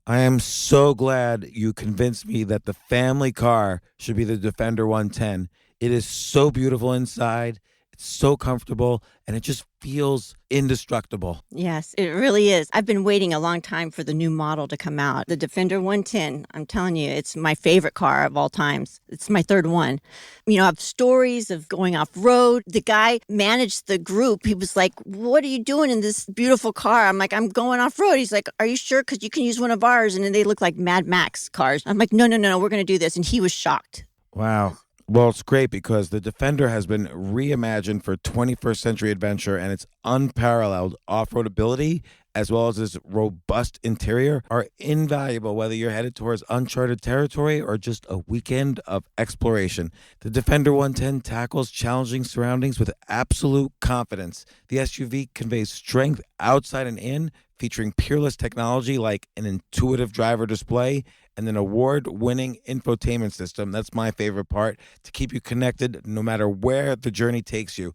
I am so glad you convinced me that the family car should be the Defender 110. It is so beautiful inside, it's so comfortable, and it just feels indestructible. Yes, it really is. I've been waiting a long time for the new model to come out. The Defender 110, I'm telling you, it's my favorite car of all times. It's my third one. You know, I have stories of going off road. The guy managed the group. He was like, "What are you doing in this beautiful car?" I'm like, "I'm going off road." He's like, "Are you sure? Because you can use one of ours." And then they look like Mad Max cars. I'm like, "No, no, no, no, we're going to do this." And he was shocked. Wow. Well, it's great because the Defender has been reimagined for 21st century adventure, and its unparalleled off road ability, as well as its robust interior, are invaluable whether you're headed towards uncharted territory or just a weekend of exploration. The Defender 110 tackles challenging surroundings with absolute confidence. The SUV conveys strength outside and in, featuring peerless technology like an intuitive driver display and an award-winning infotainment system. That's my favorite part, to keep you connected no matter where the journey takes you.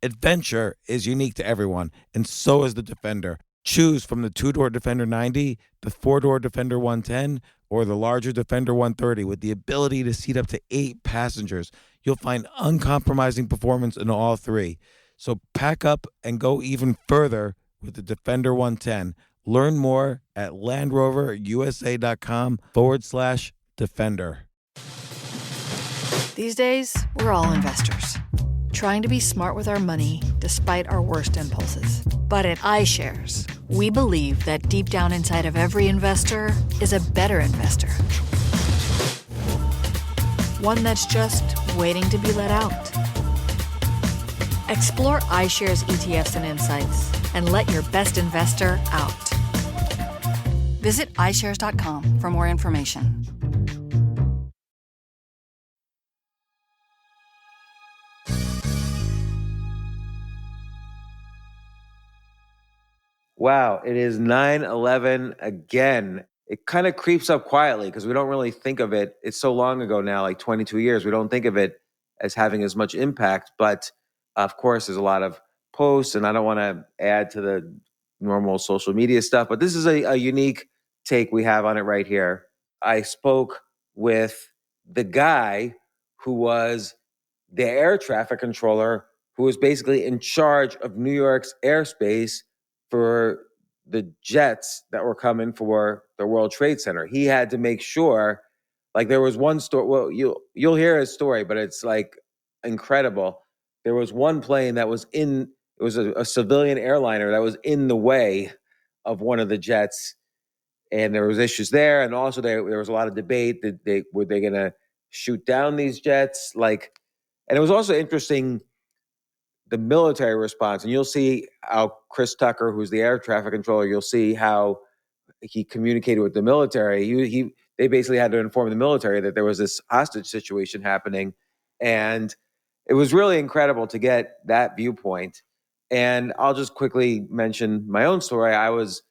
Adventure is unique to everyone, and so is the Defender. Choose from the two-door Defender 90, the four-door Defender 110, or the larger Defender 130 with the ability to seat up to 8 passengers. You'll find uncompromising performance in all three. So pack up and go even further with the Defender 110. Learn more at landroverusa.com/defender. These days, we're all investors, trying to be smart with our money despite our worst impulses. But at iShares, we believe that deep down inside of every investor is a better investor. One that's just waiting to be let out. Explore iShares ETFs and insights and let your best investor out. Visit iShares.com for more information. Wow, it is 9/11 again. It kind of creeps up quietly because we don't really think of it. It's so long ago now, like 22 years. We don't think of it as having as much impact. But of course, there's a lot of posts, and I don't want to add to the normal social media stuff. But this is a unique take we have on it right here. I spoke with the guy who was the air traffic controller who was basically in charge of New York's airspace for the jets that were coming for the World Trade Center. He had to make sure, like there was one story. Well, you'll hear his story, but it's like incredible. There was one plane that was in. It was a civilian airliner that was in the way of one of the jets, and there was issues there. And also there was a lot of debate that were they going to shoot down these jets, like. And it was also interesting the military response, and you'll see how Chris Tucker, who's the air traffic controller, you'll see how he communicated with the military. They basically had to inform the military that there was this hostage situation happening, and it was really incredible to get that viewpoint. And I'll just quickly mention my own story. I was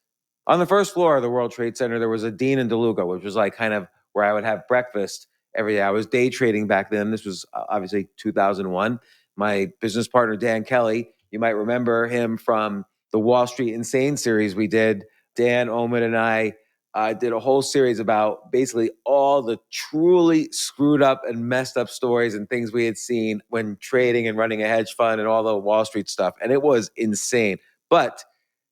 on the first floor of the World Trade Center. There was a Dean and DeLuca, which was like kind of where I would have breakfast every day. I was day trading back then. This was obviously 2001. My business partner, Dan Kelly, you might remember him from the Wall Street Insane series we did. Dan Oman and I did a whole series about basically all the truly screwed up and messed up stories and things we had seen when trading and running a hedge fund and all the Wall Street stuff. And it was insane. But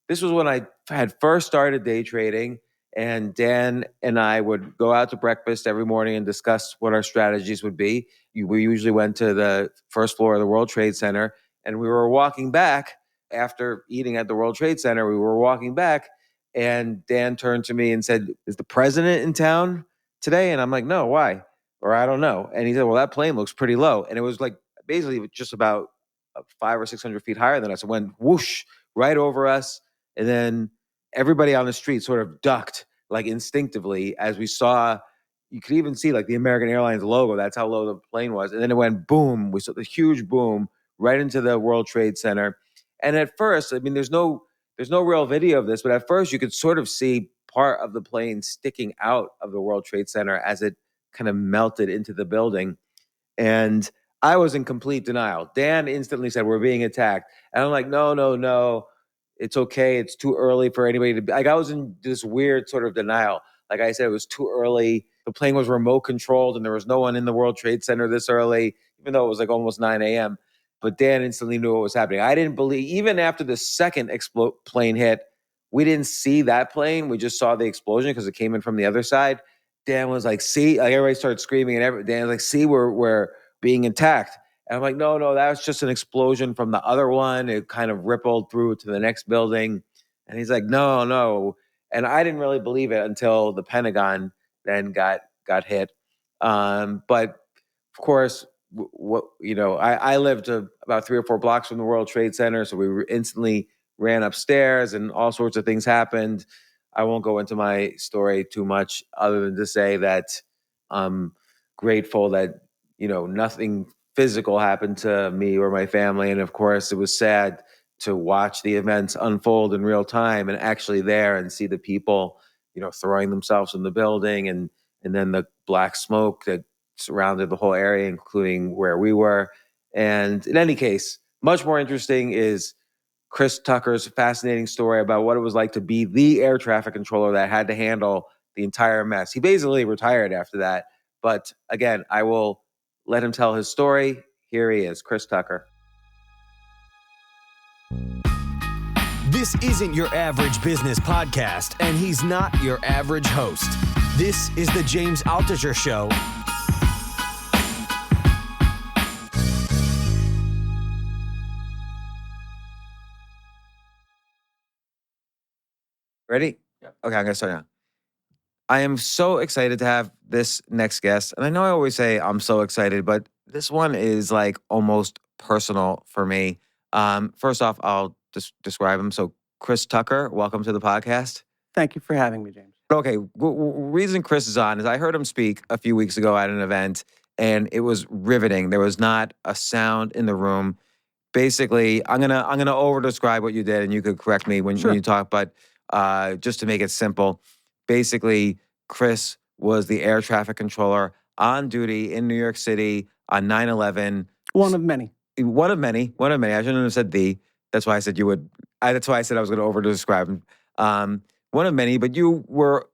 this was when I had first started day trading, and Dan and I would go out to breakfast every morning and discuss what our strategies would be. We usually went to the first floor of the World Trade Center, and we were walking back after eating at the World Trade Center. We were walking back, and Dan turned to me and said, "Is the president in town today?" And I'm like, "No, why?" Or I don't know. And he said, "Well, that plane looks pretty low." And it was like basically just about 500 or 600 feet higher than us. It went whoosh right over us. And then everybody on the street sort of ducked like instinctively as we saw. You could even see like the American Airlines logo. That's how low the plane was. And then it went boom. We saw the huge boom right into the World Trade Center. And at first, I mean, there's no real video of this, but at first you could sort of see part of the plane sticking out of the World Trade Center as it kind of melted into the building. And I was in complete denial. Dan instantly said, "We're being attacked." And I'm like, "No, no, no. It's okay. It's too early for anybody to be." Like, I was in this weird sort of denial. Like I said, it was too early. The plane was remote controlled and there was no one in the World Trade Center this early, even though it was like almost 9 a.m. But Dan instantly knew what was happening. I didn't believe, even after the second plane hit, we didn't see that plane. We just saw the explosion because it came in from the other side. Dan was like, see, like everybody started screaming and Dan was like, see, we're being attacked. And I'm like, no, that was just an explosion from the other one. It kind of rippled through to the next building. And he's like, no. And I didn't really believe it until the Pentagon then got hit. But of course, I lived about 3 or 4 blocks from the World Trade Center, so we instantly ran upstairs, and all sorts of things happened. I won't go into my story too much, other than to say that I'm grateful that nothing physical happened to me or my family, and of course, it was sad to watch the events unfold in real time and actually there and see the people, throwing themselves in the building, and then the black smoke that surrounded the whole area, including where we were. And in any case, much more interesting is Chris Tucker's fascinating story about what it was like to be the air traffic controller that had to handle the entire mess. He basically retired after that. But again, I will let him tell his story. Here he is, Chris Tucker. This isn't your average business podcast, and he's not your average host. This is the James Altucher Show. Ready? Yeah. Okay, I'm going to start now. I am so excited to have this next guest. And I know I always say I'm so excited, but this one is like almost personal for me. First off, I'll just describe him. So Chris Tucker, welcome to the podcast. Thank you for having me, James. Okay, reason Chris is on is I heard him speak a few weeks ago at an event, and it was riveting. There was not a sound in the room. Basically, I'm gonna over describe what you did, and you could correct me when you talk, but just to make it simple, basically, Chris was the air traffic controller on duty in New York City on 9/11. One of many. One of many. I shouldn't have said the. That's why I said you would. That's why I said I was going to over describe him. One of many, but you were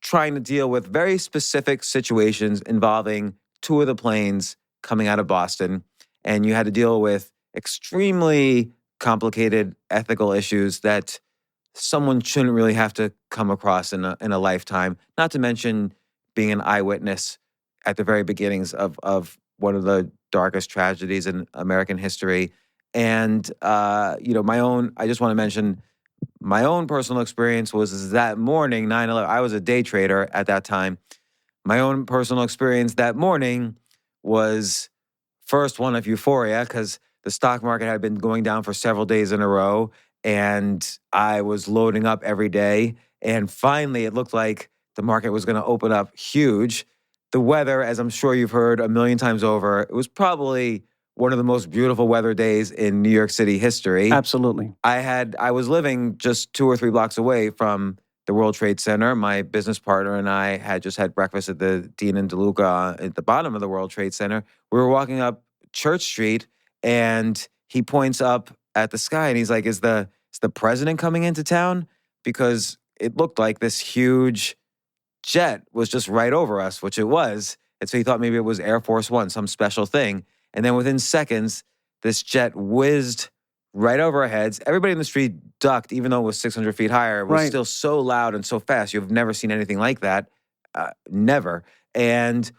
trying to deal with very specific situations involving 2 of the planes coming out of Boston, and you had to deal with extremely complicated ethical issues that someone shouldn't really have to come across in a lifetime, not to mention being an eyewitness at the very beginnings of one of the darkest tragedies in American history. And, I just want to mention my own personal experience was that morning, 9/11, I was a day trader at that time. My own personal experience that morning was first one of euphoria because the stock market had been going down for several days in a row. And I was loading up every day. And finally, it looked like the market was going to open up huge. The weather, as I'm sure you've heard a million times over, it was probably one of the most beautiful weather days in New York City history. Absolutely. I was living just 2 or 3 blocks away from the World Trade Center. My business partner and I had just had breakfast at the Dean and DeLuca at the bottom of the World Trade Center. We were walking up Church Street, and he points up at the sky, and he's like, is the president coming into town? Because it looked like this huge jet was just right over us, which it was. And so he thought maybe it was Air Force One, some special thing. And then within seconds, this jet whizzed right over our heads. Everybody in the street ducked, even though it was 600 feet higher. It was still so loud and so fast. You've never seen anything like that. Never. And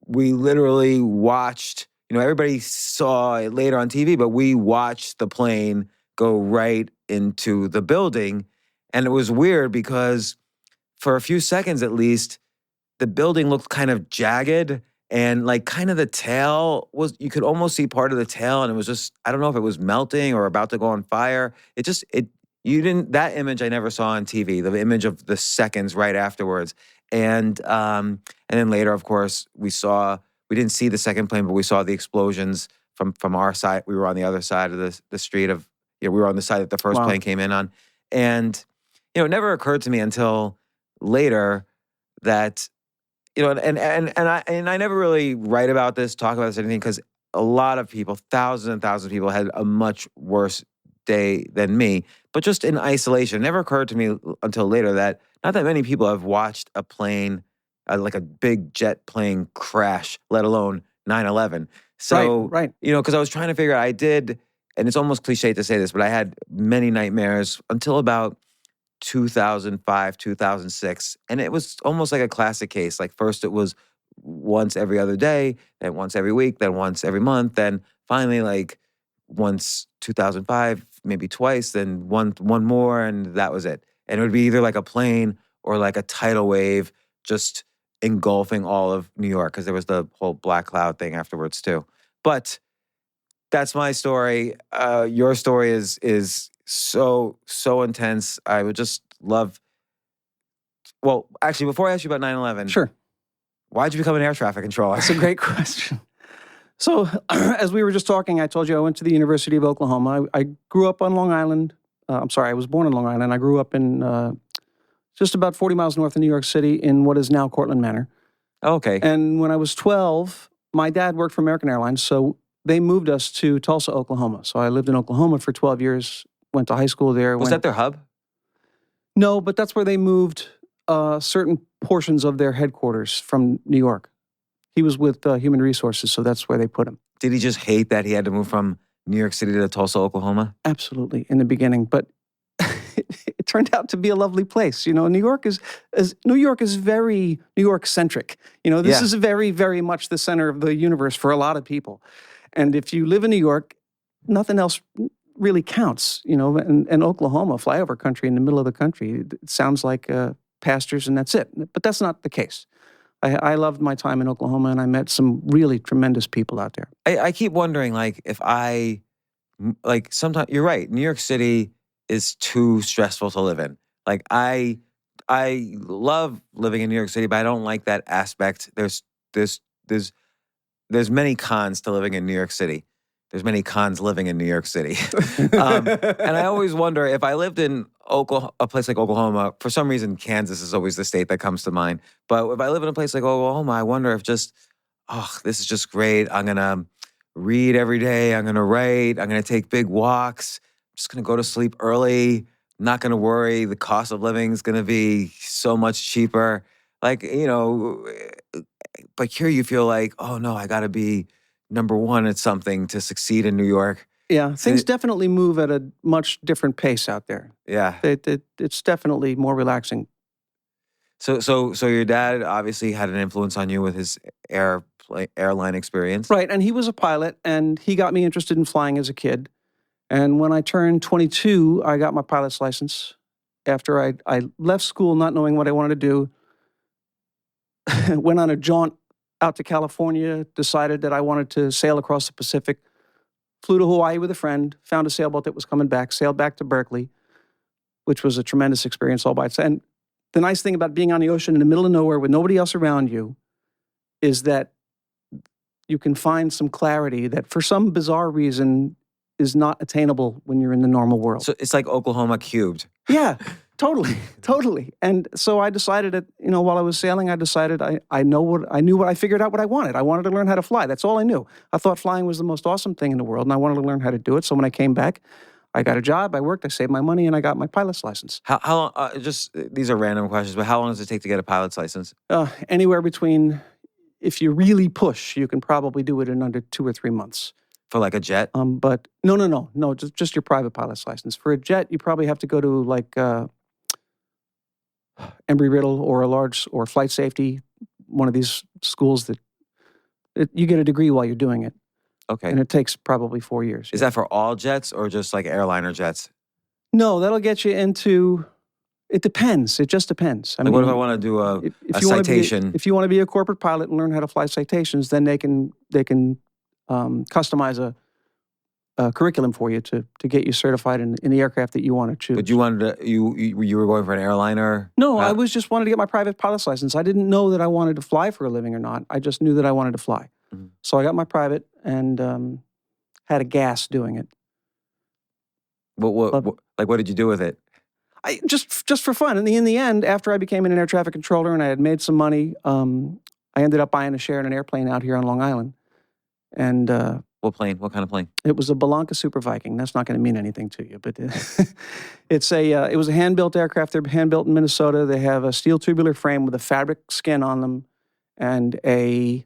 we literally watched, everybody saw it later on TV, but we watched the plane go right into the building. And it was weird because for a few seconds at least, the building looked kind of jagged, and like kind of the tail was, you could almost see part of the tail, and it was just, I don't know if it was melting or about to go on fire. That image I never saw on TV, the image of the seconds right afterwards. And then later, of course, we didn't see the second plane, but we saw the explosions from our side. We were on the other side of the street we were on the side that the first plane came in on. And, it never occurred to me until later that, and I never really write about this, talk about this, anything, because a lot of people, thousands and thousands of people had a much worse day than me. But just in isolation, it never occurred to me until later that not that many people have watched a plane, like a big jet plane crash, let alone 9/11. So, Right. because I was trying to figure out, I did, and it's almost cliche to say this, but I had many nightmares until about 2005, 2006. And it was almost like a classic case. Like first it was once every other day, then once every week, then once every month, then finally like once 2005, maybe twice, then one more, and that was it. And it would be either like a plane or like a tidal wave just engulfing all of New York, because there was the whole black cloud thing afterwards too. But that's my story. Your story is so intense. I would just love. Well, actually, before I ask you about 9/11, Sure. Why'd you become an air traffic controller? That's a great question. So, as we were just talking, I told you I went to the University of Oklahoma. I grew up on Long Island. I was born in Long Island. I grew up in just about 40 miles north of New York City in what is now Cortland Manor. Okay. And when I was 12, my dad worked for American Airlines, so they moved us to Tulsa, Oklahoma. So I lived in Oklahoma for 12 years, went to high school there. Was that their hub? No, but that's where they moved certain portions of their headquarters from New York. He was with Human Resources, so that's where they put him. Did he just hate that he had to move from New York City to Tulsa, Oklahoma? Absolutely, in the beginning, but it turned out to be a lovely place. New York is very New York centric. This is very, very much the center of the universe for a lot of people. And if you live in New York, nothing else really counts. And Oklahoma, flyover country in the middle of the country, it sounds like pastures and that's it. But that's not the case. I loved my time in Oklahoma, and I met some really tremendous people out there. I keep wondering, sometimes you're right. New York City is too stressful to live in. Like I love living in New York City, but I don't like that aspect. There's many cons to living in New York City. There's many cons living in New York City. And I always wonder, if I lived in a place like Oklahoma, for some reason, Kansas is always the state that comes to mind. But if I live in a place like Oklahoma, I wonder if this is just great. I'm going to read every day. I'm going to write. I'm going to take big walks. I'm just going to go to sleep early. I'm not going to worry. The cost of living is going to be so much cheaper. But here you feel like, oh no, I got to be number one at something to succeed in New York. Yeah, things definitely move at a much different pace out there. Yeah. It's definitely more relaxing. So your dad obviously had an influence on you with his airline experience. Right, and he was a pilot, and he got me interested in flying as a kid. And when I turned 22, I got my pilot's license. After I left school not knowing what I wanted to do, went on a jaunt out to California, decided that I wanted to sail across the Pacific, flew to Hawaii with a friend, found a sailboat that was coming back, sailed back to Berkeley, which was a tremendous experience all by itself. And the nice thing about being on the ocean in the middle of nowhere with nobody else around you is that you can find some clarity that for some bizarre reason is not attainable when you're in the normal world. So it's like Oklahoma cubed. Yeah, totally. And so I decided that, while I was sailing, I decided I figured out what I wanted. I wanted to learn how to fly. That's all I knew. I thought flying was the most awesome thing in the world, and I wanted to learn how to do it. So when I came back, I got a job, I worked, I saved my money, and I got my pilot's license. How long, these are random questions, but how long does it take to get a pilot's license? Anywhere between, if you really push, you can probably do it in under 2 or 3 months. For like a jet? But no, just your private pilot's license. For a jet, you probably have to go to like Embry-Riddle or flight safety, one of these schools that you get a degree while you're doing it. Okay. And it takes probably 4 years. Is that for all jets or just like airliner jets? No, that'll get you into, it depends. It just depends. What if I want to do a citation? If you want to be a corporate pilot and learn how to fly citations, then they can customize a curriculum for you to get you certified in the aircraft that you want to choose. But you wanted to, you were going for an airliner? No, I was just wanted to get my private pilot's license. I didn't know that I wanted to fly for a living or not. I just knew that I wanted to fly. Mm-hmm. So I got my private and had a gas doing it. What did you do with it? I just for fun. And in the end, after I became an air traffic controller and I had made some money, I ended up buying a share in an airplane out here on Long Island. And What plane? What kind of plane? It was a Bellanca Super Viking. That's not going to mean anything to you, but it was a hand-built aircraft. They're hand-built in Minnesota. They have a steel tubular frame with a fabric skin on them and a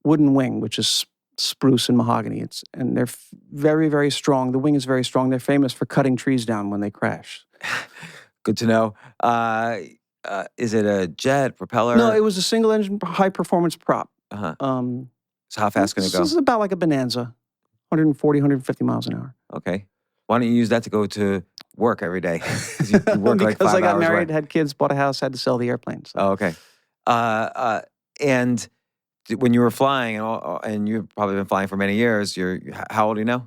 wooden wing, which is spruce and mahogany. And they're very, very strong. The wing is very strong. They're famous for cutting trees down when they crash. Good to know. Is it a jet, propeller? No, it was a single-engine high-performance prop. Uh-huh. So how fast can it go? This is about like a Bonanza, 140, 150 miles an hour. Okay. Why don't you use that to go to work every day? You work like 5 because I got hours married, away. had kids, bought a house, had to sell the airplane. So. Oh, okay. And when you were flying, and you've probably been flying for many years, how old are you now?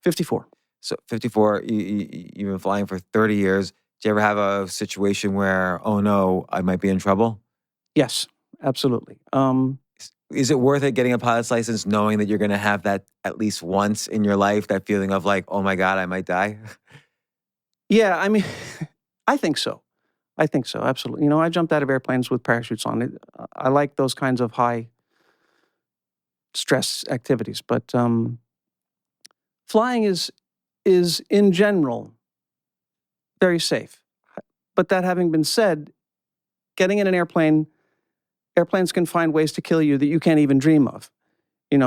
54. So 54, you've been flying for 30 years. Do you ever have a situation where, oh no, I might be in trouble? Yes, absolutely. Is it worth it getting a pilot's license knowing that you're going to have that at least once in your life, that feeling of like, oh my God, I might die? Yeah, I mean, I think so. Absolutely. I jumped out of airplanes with parachutes on. I like those kinds of high stress activities, but flying is in general very safe. But that having been said, getting in an airplanes can find ways to kill you that you can't even dream of.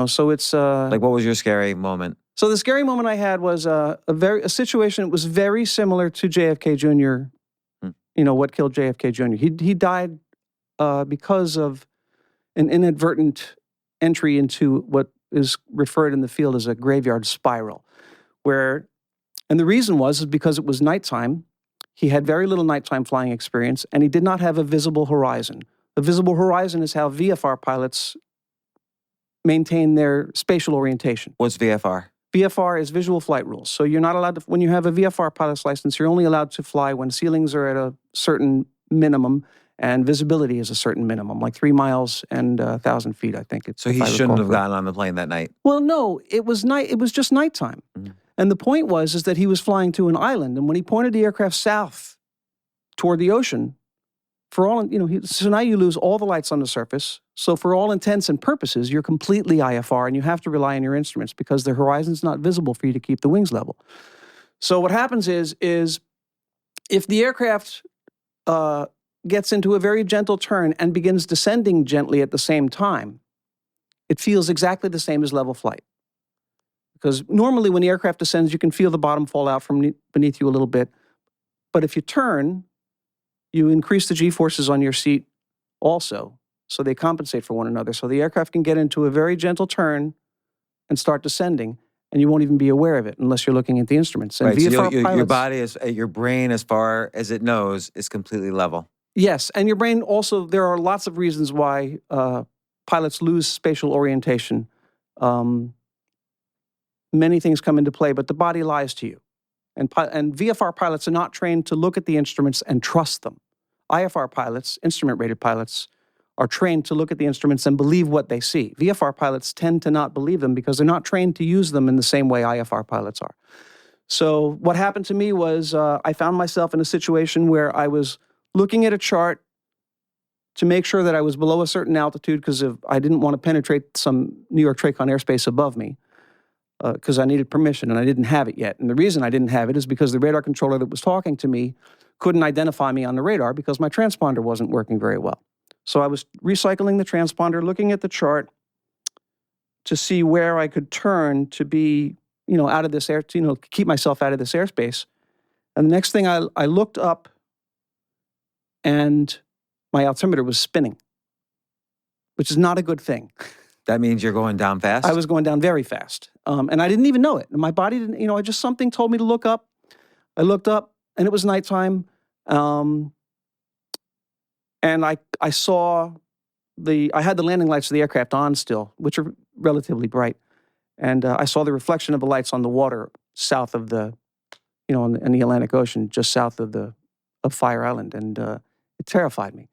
So it's like, what was your scary moment? So the scary moment I had was a situation that was very similar to JFK Jr. What killed JFK Jr. He died because of an inadvertent entry into what is referred in the field as a graveyard spiral, and the reason is because it was nighttime. He had very little nighttime flying experience, and he did not have a visible horizon. The visible horizon is how VFR pilots maintain their spatial orientation. What's VFR? VFR is visual flight rules. So you're not allowed to, when you have a VFR pilot's license, you're only allowed to fly when ceilings are at a certain minimum and visibility is a certain minimum, like 3 miles and 1,000 feet, I think. So he shouldn't have gotten on the plane that night? Well, no, it was just nighttime. Mm-hmm. And the point is that he was flying to an island, and when he pointed the aircraft south toward the ocean, so now you lose all the lights on the surface. So for all intents and purposes, you're completely IFR, and you have to rely on your instruments because the horizon's not visible for you to keep the wings level. So what happens is if the aircraft gets into a very gentle turn and begins descending gently at the same time, it feels exactly the same as level flight. Because normally when the aircraft descends, you can feel the bottom fall out from beneath you a little bit. But if you turn, you increase the G-forces on your seat also, so they compensate for one another. So the aircraft can get into a very gentle turn and start descending, and you won't even be aware of it unless you're looking at the instruments. And right, VFR so your body, your brain, as far as it knows, is completely level. Yes, and your brain also, there are lots of reasons why pilots lose spatial orientation. Many things come into play, but the body lies to you. And VFR pilots are not trained to look at the instruments and trust them. IFR pilots, instrument-rated pilots, are trained to look at the instruments and believe what they see. VFR pilots tend to not believe them because they're not trained to use them in the same way IFR pilots are. So what happened to me was I found myself in a situation where I was looking at a chart to make sure that I was below a certain altitude because I didn't want to penetrate some New York TRACON airspace above me. Because I needed permission, and I didn't have it yet. And the reason I didn't have it is because the radar controller that was talking to me couldn't identify me on the radar because my transponder wasn't working very well. So I was recycling the transponder, looking at the chart to see where I could turn to be, out of this air, keep myself out of this airspace. And the next thing I looked up, and my altimeter was spinning, which is not a good thing. That means you're going down fast? I was going down very fast. And I didn't even know it. And my body didn't, something told me to look up. I looked up, and it was nighttime. And I saw I had the landing lights of the aircraft on still, which are relatively bright. And I saw the reflection of the lights on the water south of in the Atlantic Ocean, just south of Fire Island. And it terrified me.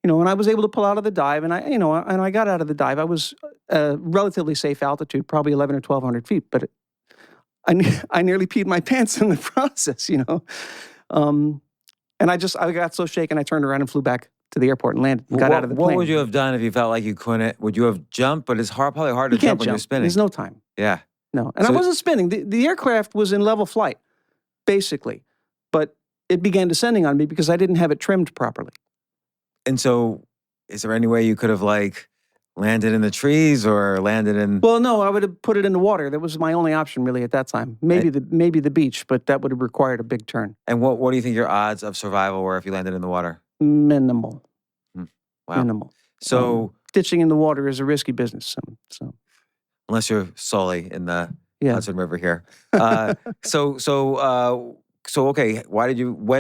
And I was able to pull out of the dive, and I got out of the dive. I was relatively safe altitude, probably 1,100 or 1,200 feet, but I nearly peed my pants in the process, And I got so shaken, I turned around and flew back to the airport and landed. Got out of the plane. What would you have done if you felt like you couldn't? Would you have jumped? But it's probably hard to jump when you're spinning. There's no time. Yeah. No. And I wasn't spinning. The aircraft was in level flight, basically. But it began descending on me because I didn't have it trimmed properly. And so is there any way you could have like landed in the trees or landed in... Well, no, I would have put it in the water. That was my only option really at that time. Maybe the beach, but that would have required a big turn. And what do you think your odds of survival were if you landed in the water? Minimal. Wow. Minimal. So ditching in the water is a risky business. So unless you're Sully in the Hudson River here. So okay, when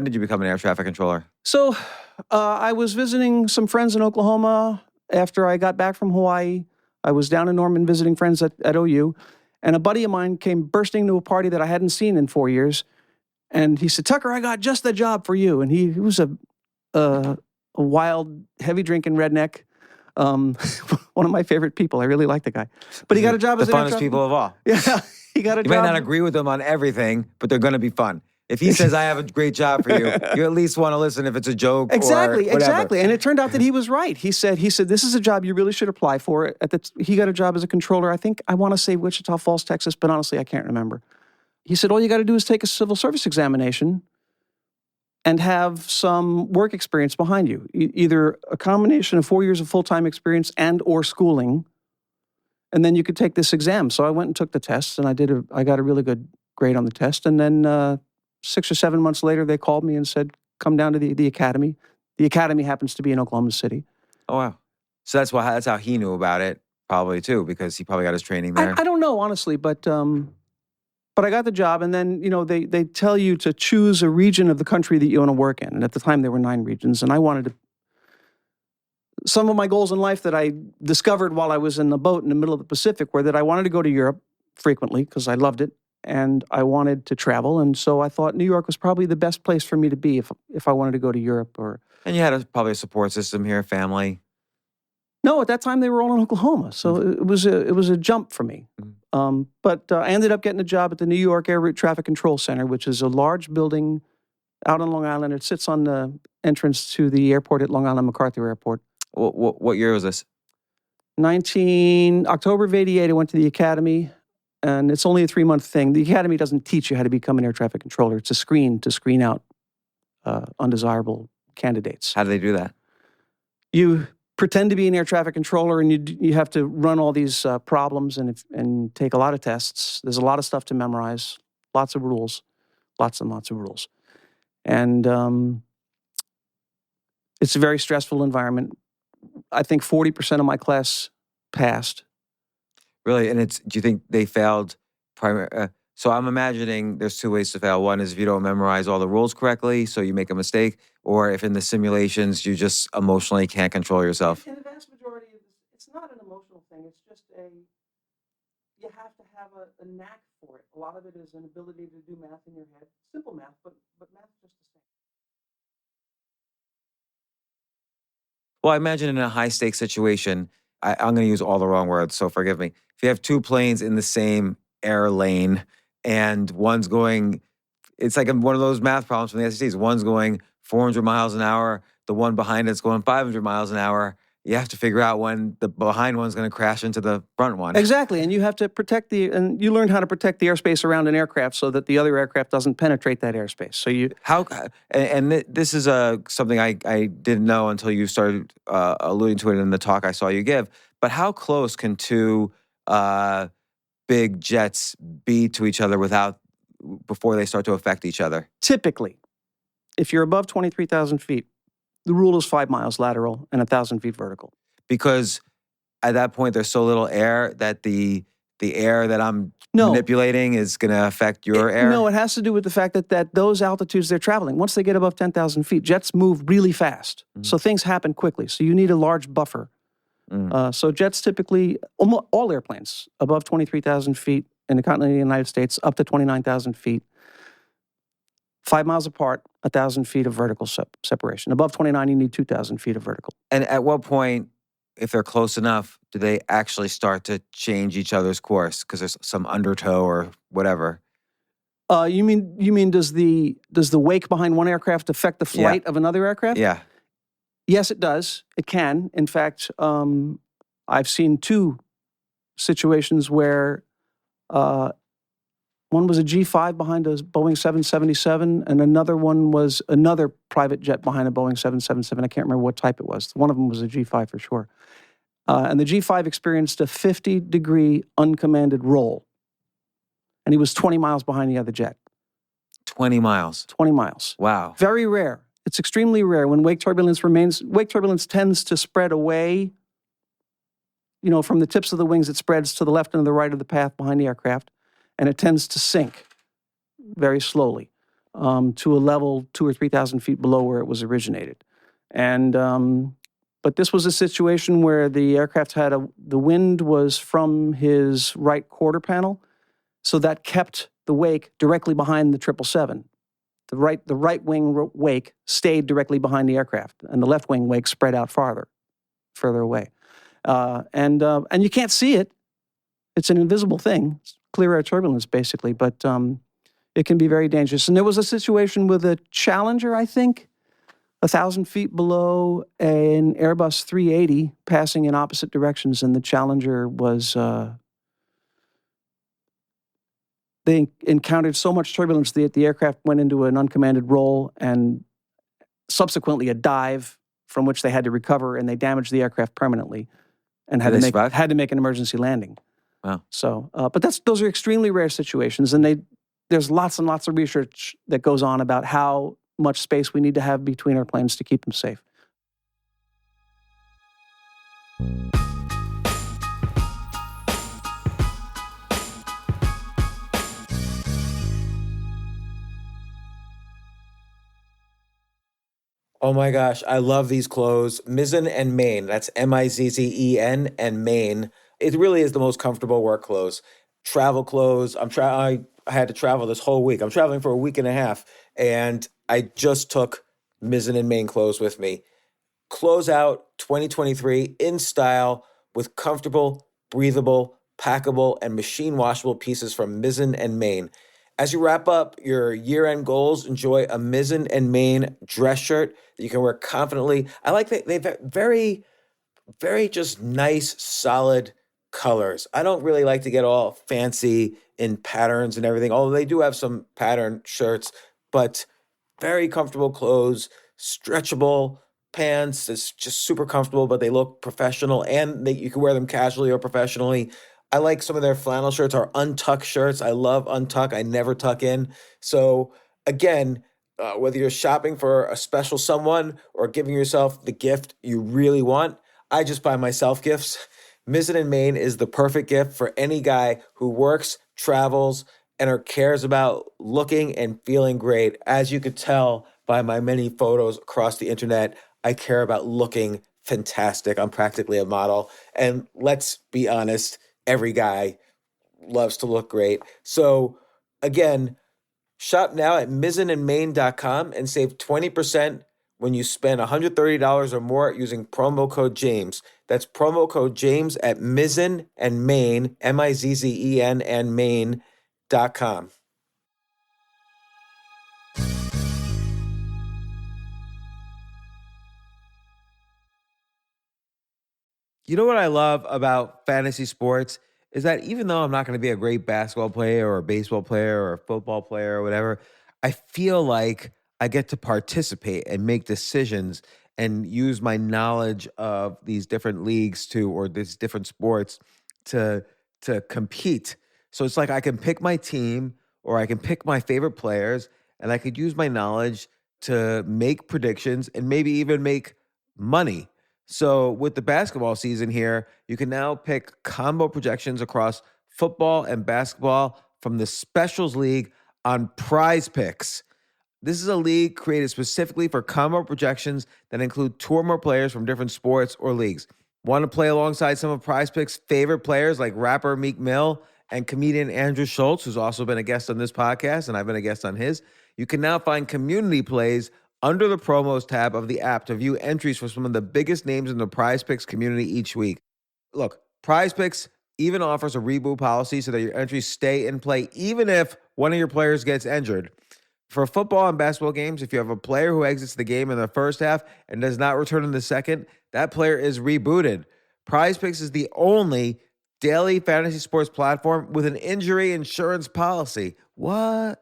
did you become an air traffic controller? So I was visiting some friends in Oklahoma after I got back from Hawaii. I was down in Norman visiting friends at OU, and a buddy of mine came bursting to a party that I hadn't seen in 4 years, and he said, "Tucker, I got just the job for you." And he was a wild, heavy drinking redneck. One of my favorite people. I really like the guy. But he got a job as the funnest people of all. Yeah, he got a job. You might not agree with them on everything, but they're going to be fun. If he says, I have a great job for you, you at least want to listen if it's a joke or whatever. Exactly. And it turned out that he was right. He said, this is a job you really should apply for. He got a job as a controller, I want to say Wichita Falls, Texas, but honestly, I can't remember. He said, all you got to do is take a civil service examination and have some work experience behind you. Either a combination of 4 years of full-time experience and or schooling, and then you could take this exam. So I went and took the test, and I got a really good grade on the test, and then 6 or 7 months later, they called me and said, come down to the academy. The academy happens to be in Oklahoma City. Oh, wow. So that's how he knew about it, probably, too, because he probably got his training there. I don't know, honestly, but I got the job, and then, they tell you to choose a region of the country that you want to work in. And at the time, there were 9 regions, and I wanted to... Some of my goals in life that I discovered while I was in the boat in the middle of the Pacific were that I wanted to go to Europe frequently, because I loved it. And I wanted to travel, and so I thought New York was probably the best place for me to be if I wanted to go to Europe. And you had probably a support system here, family. No, at that time they were all in Oklahoma, so it was a jump for me. But I ended up getting a job at the New York Air Route Traffic Control Center, which is a large building out on Long Island. It sits on the entrance to the airport at Long Island MacArthur Airport. What year was this? October of '88. I went to the academy. And it's only a 3-month thing. The academy doesn't teach you how to become an air traffic controller. It's a screen to screen out undesirable candidates. How do they do that? You pretend to be an air traffic controller, and you have to run all these problems and take a lot of tests. There's a lot of stuff to memorize, lots of rules, lots and lots of rules. And it's a very stressful environment. I think 40% of my class passed. Really? And do you think they failed so I'm imagining there's 2 ways to fail. One is if you don't memorize all the rules correctly, so you make a mistake, or if in the simulations you just emotionally can't control yourself. In the vast majority of this, it's not an emotional thing. It's just you have to have a knack for it. A lot of it is an ability to do math in your head. Simple math, but math is just the same. Well, I imagine in a high-stakes situation, I'm going to use all the wrong words, so forgive me. If you have 2 planes in the same air lane and one's going, it's like one of those math problems from the SATs. One's going 400 miles an hour, the one behind it's going 500 miles an hour. You have to figure out when the behind one's going to crash into the front one. Exactly, and you have to and you learn how to protect the airspace around an aircraft so that the other aircraft doesn't penetrate that airspace. So this is something I didn't know until you started alluding to it in the talk I saw you give. But how close can 2 big jets be to each other before they start to affect each other? Typically, if you're above 23,000 feet, the rule is 5 miles lateral and 1,000 feet vertical. Because at that point, there's so little air that the air that I'm manipulating is going to affect your air? No, it has to do with the fact that those altitudes they're traveling, once they get above 10,000 feet, jets move really fast. Mm-hmm. So things happen quickly. So you need a large buffer. So jets typically, all airplanes above 23,000 feet in the continental United States, up to 29,000 feet, 5 miles apart, 1,000 feet of vertical separation. Above 29, you need 2,000 feet of vertical. And at what point, if they're close enough, do they actually start to change each other's course because there's some undertow or whatever? You mean does the wake behind one aircraft affect the flight of another aircraft? Yeah. Yes, it does. It can. In fact, I've seen 2 situations where Uh, One was a G5 behind a Boeing 777, and another one was another private jet behind a Boeing 777. I can't remember what type it was. One of them was a G5 for sure. And the G5 experienced a 50-degree uncommanded roll, and he was 20 miles behind the other jet. 20 miles. 20 miles. Wow. Very rare. It's extremely rare when wake turbulence tends to spread away. From the tips of the wings, it spreads to the left and the right of the path behind the aircraft, and it tends to sink very slowly to a level 2,000 or 3,000 feet below where it was originated. But this was a situation where the aircraft the wind was from his right quarter panel, so that kept the wake directly behind the 777. The right wing wake stayed directly behind the aircraft, and the left wing wake spread out further away. And you can't see it. It's an invisible thing. It's clear air turbulence, basically, but it can be very dangerous. And there was a situation with a Challenger, I think, 1,000 feet below an Airbus 380 passing in opposite directions, and the Challenger was... They encountered so much turbulence that the aircraft went into an uncommanded roll and subsequently a dive from which they had to recover, and they damaged the aircraft permanently and had to make an emergency landing. Wow. So, but those are extremely rare situations, and there's lots and lots of research that goes on about how much space we need to have between our planes to keep them safe. Oh my gosh, I love these clothes. Mizzen and Main, that's Mizzen and Main. It really is the most comfortable work clothes. Travel clothes. I had to travel this whole week. I'm traveling for a week and a half, and I just took Mizzen and Main clothes with me. Close out 2023 in style with comfortable, breathable, packable, and machine washable pieces from Mizzen and Main. As you wrap up your year-end goals, enjoy a Mizzen and Main dress shirt that you can wear confidently. I like that they've very, very just nice, solid colors. I don't really like to get all fancy in patterns and everything, although they do have some pattern shirts, but very comfortable clothes, stretchable pants. It's just super comfortable, but they look professional, and you can wear them casually or professionally. I like some of their flannel shirts or untuck shirts. I love untuck. I never tuck in. So again, whether you're shopping for a special someone or giving yourself the gift you really want, I just buy myself gifts. Mizzen and Main is the perfect gift for any guy who works, travels, and cares about looking and feeling great. As you could tell by my many photos across the internet, I care about looking fantastic. I'm practically a model. And let's be honest, every guy loves to look great. So again, shop now at mizzenandmain.com and save 20% when you spend $130 or more using promo code James. That's promo code James at Mizzen and Main, Mizzen and Main.com. You know what I love about fantasy sports is that even though I'm not going to be a great basketball player or a baseball player or a football player or whatever, I feel like I get to participate and make decisions and use my knowledge of these different leagues or these different sports to compete. So it's like I can pick my team or I can pick my favorite players, and I could use my knowledge to make predictions and maybe even make money. So with the basketball season here, you can now pick combo projections across football and basketball from the Specials League on Prize Picks. This is a league created specifically for combo projections that include two or more players from different sports or leagues. Want to play alongside some of Prize Picks' favorite players like rapper Meek Mill and comedian Andrew Schultz, who's also been a guest on this podcast, and I've been a guest on his? You can now find community plays under the promos tab of the app to view entries for some of the biggest names in the Prize Picks community each week. Look, Prize Picks even offers a reboot policy so that your entries stay in play even if one of your players gets injured. For football and basketball games, if you have a player who exits the game in the first half and does not return in the second, that player is rebooted. Prize Picks is the only daily fantasy sports platform with an injury insurance policy. What?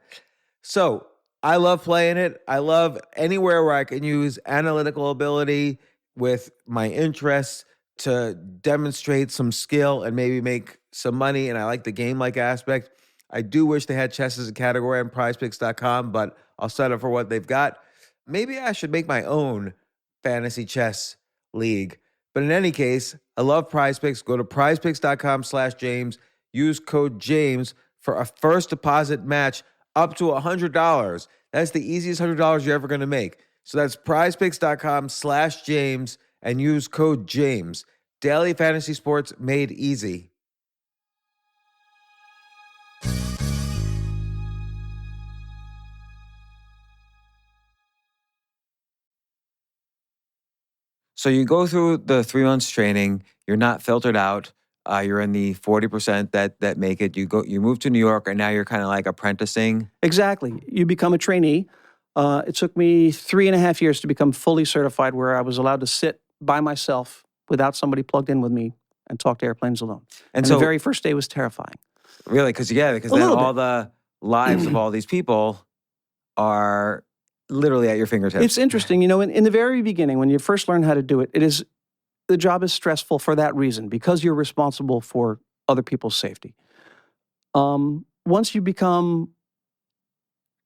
So I love playing it. I love anywhere where I can use analytical ability with my interests to demonstrate some skill and maybe make some money. And I like the game-like aspect. I do wish they had chess as a category on prizepicks.com, but I'll settle for what they've got. Maybe I should make my own fantasy chess league. But in any case, I love Prize Picks. Go to prizepicks.com/James. Use code James for a first deposit match up to $100. That's the easiest $100 you're ever going to make. So that's prizepicks.com/James and use code James. Daily fantasy sports made easy. So you go through the 3 months training, you're not filtered out. You're in the 40% that make it. You move to New York, and now you're kind of like apprenticing. Exactly. You become a trainee. It took me 3.5 years to become fully certified, where I was allowed to sit by myself without somebody plugged in with me and talk to airplanes alone. And so the very first day was terrifying. Really? Because then all the lives of all these people are literally at your fingertips. It's interesting. In the very beginning, when you first learn how to do it, the job is stressful for that reason, because you're responsible for other people's safety. Once you become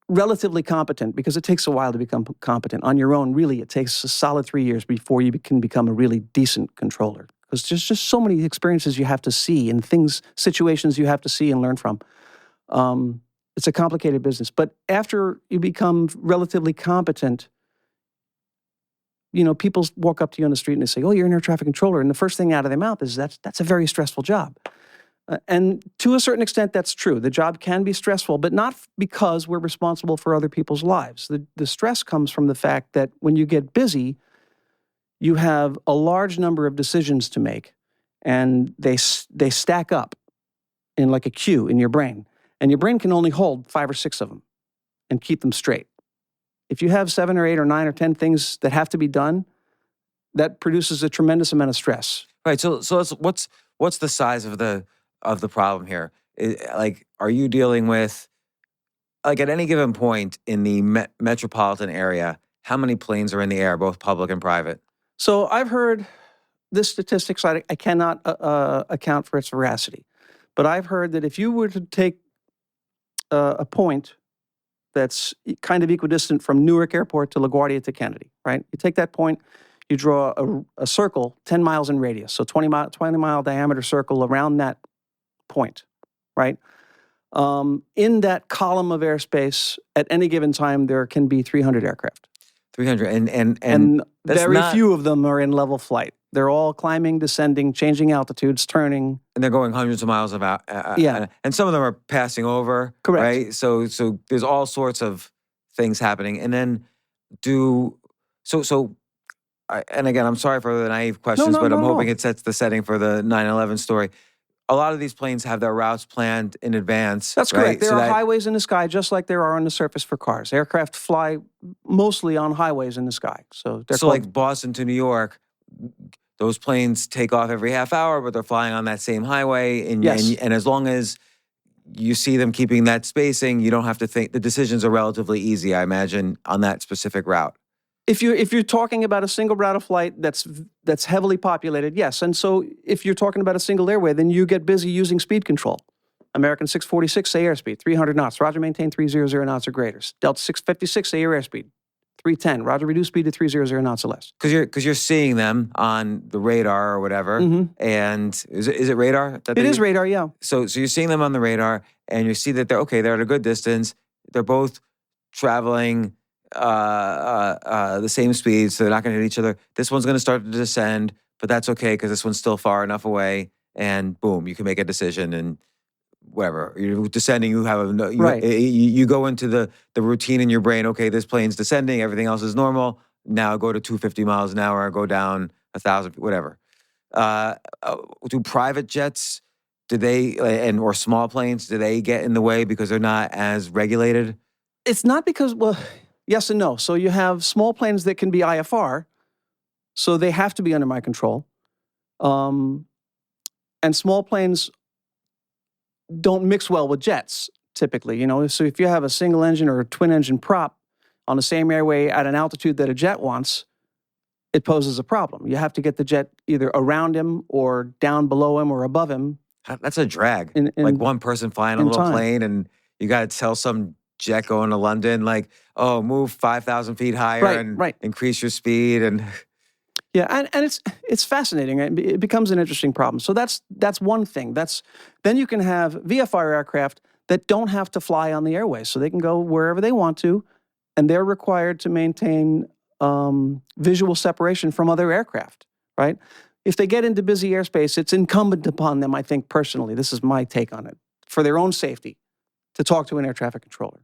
relatively competent, because it takes a while to become competent on your own, really, it takes a solid 3 years before you can become a really decent controller. Because there's just so many experiences you have to see and situations you have to see and learn from. It's a complicated business. But after you become relatively competent, people walk up to you on the street and they say, "Oh, you're an air traffic controller." And the first thing out of their mouth is, that's a very stressful job. And to a certain extent, that's true. The job can be stressful, but not because we're responsible for other people's lives. The stress comes from the fact that when you get busy, you have a large number of decisions to make, and they stack up in like a queue in your brain. And your brain can only hold 5 or 6 of them and keep them straight. If you have 7 or 8 or 9 or 10 things that have to be done, that produces a tremendous amount of stress. Right. So what's the size of the problem here? Are you dealing with, like, at any given point in the metropolitan area, how many planes are in the air, both public and private? So I've heard this statistic, so I cannot account for its veracity. But I've heard that if you were to take a point that's kind of equidistant from Newark Airport to LaGuardia to Kennedy, right? You take that point, you draw a circle 10 miles in radius, so 20-mile diameter circle around that point, right? In that column of airspace, at any given time, there can be 300 aircraft. 300, and very few of them are in level flight. They're all climbing, descending, changing altitudes, turning. And they're going hundreds of miles about. Yeah. And some of them are passing over. Correct. Right? So there's all sorts of things happening. And then and again, I'm sorry for the naive questions, but I'm hoping it sets the setting for the 9/11 story. A lot of these planes have their routes planned in advance. That's right? correct. There are highways in the sky just like there are on the surface for cars. Aircraft fly mostly on highways in the sky. So like Boston to New York, those planes take off every half hour, but they're flying on that same highway. And as long as you see them keeping that spacing, you don't have to think. The decisions are relatively easy, I imagine, on that specific route. If you're talking about a single route of flight that's heavily populated, yes. And so if you're talking about a single airway, then you get busy using speed control. American 646, say airspeed, 300 knots. Roger, maintain 300 knots or greater. Delta 656, say your airspeed, 310. Roger, reduce speed to 300 knots or less. Because you're seeing them on the radar or whatever. Mm-hmm. And is it radar? It is radar, yeah. So you're seeing them on the radar, and you see that they're at a good distance. They're both traveling the same speed, so they're not going to hit each other. This one's going to start to descend, but that's okay because this one's still far enough away, and boom, you can make a decision. And whatever you're descending, you have you go into the routine in your brain. Okay, this plane's descending, everything else is normal. Now go to 250 miles an hour, go down 1,000, whatever. Do private jets? Do they or small planes? Do they get in the way because they're not as regulated? It's not because yes and no. So you have small planes that can be IFR, so they have to be under my control. And small planes don't mix well with jets, typically. So if you have a single engine or a twin engine prop on the same airway at an altitude that a jet wants, it poses a problem. You have to get the jet either around him or down below him or above him. That's a drag. In like one person flying a little time. plane, and you got to tell some jet going to London, like, oh, move 5,000 feet higher and increase your speed. And yeah, and it's fascinating. It becomes an interesting problem. So that's one thing. Then you can have VFR aircraft that don't have to fly on the airway, so they can go wherever they want to, and they're required to maintain visual separation from other aircraft, right? If they get into busy airspace, it's incumbent upon them, I think personally, this is my take on it, for their own safety, to talk to an air traffic controller,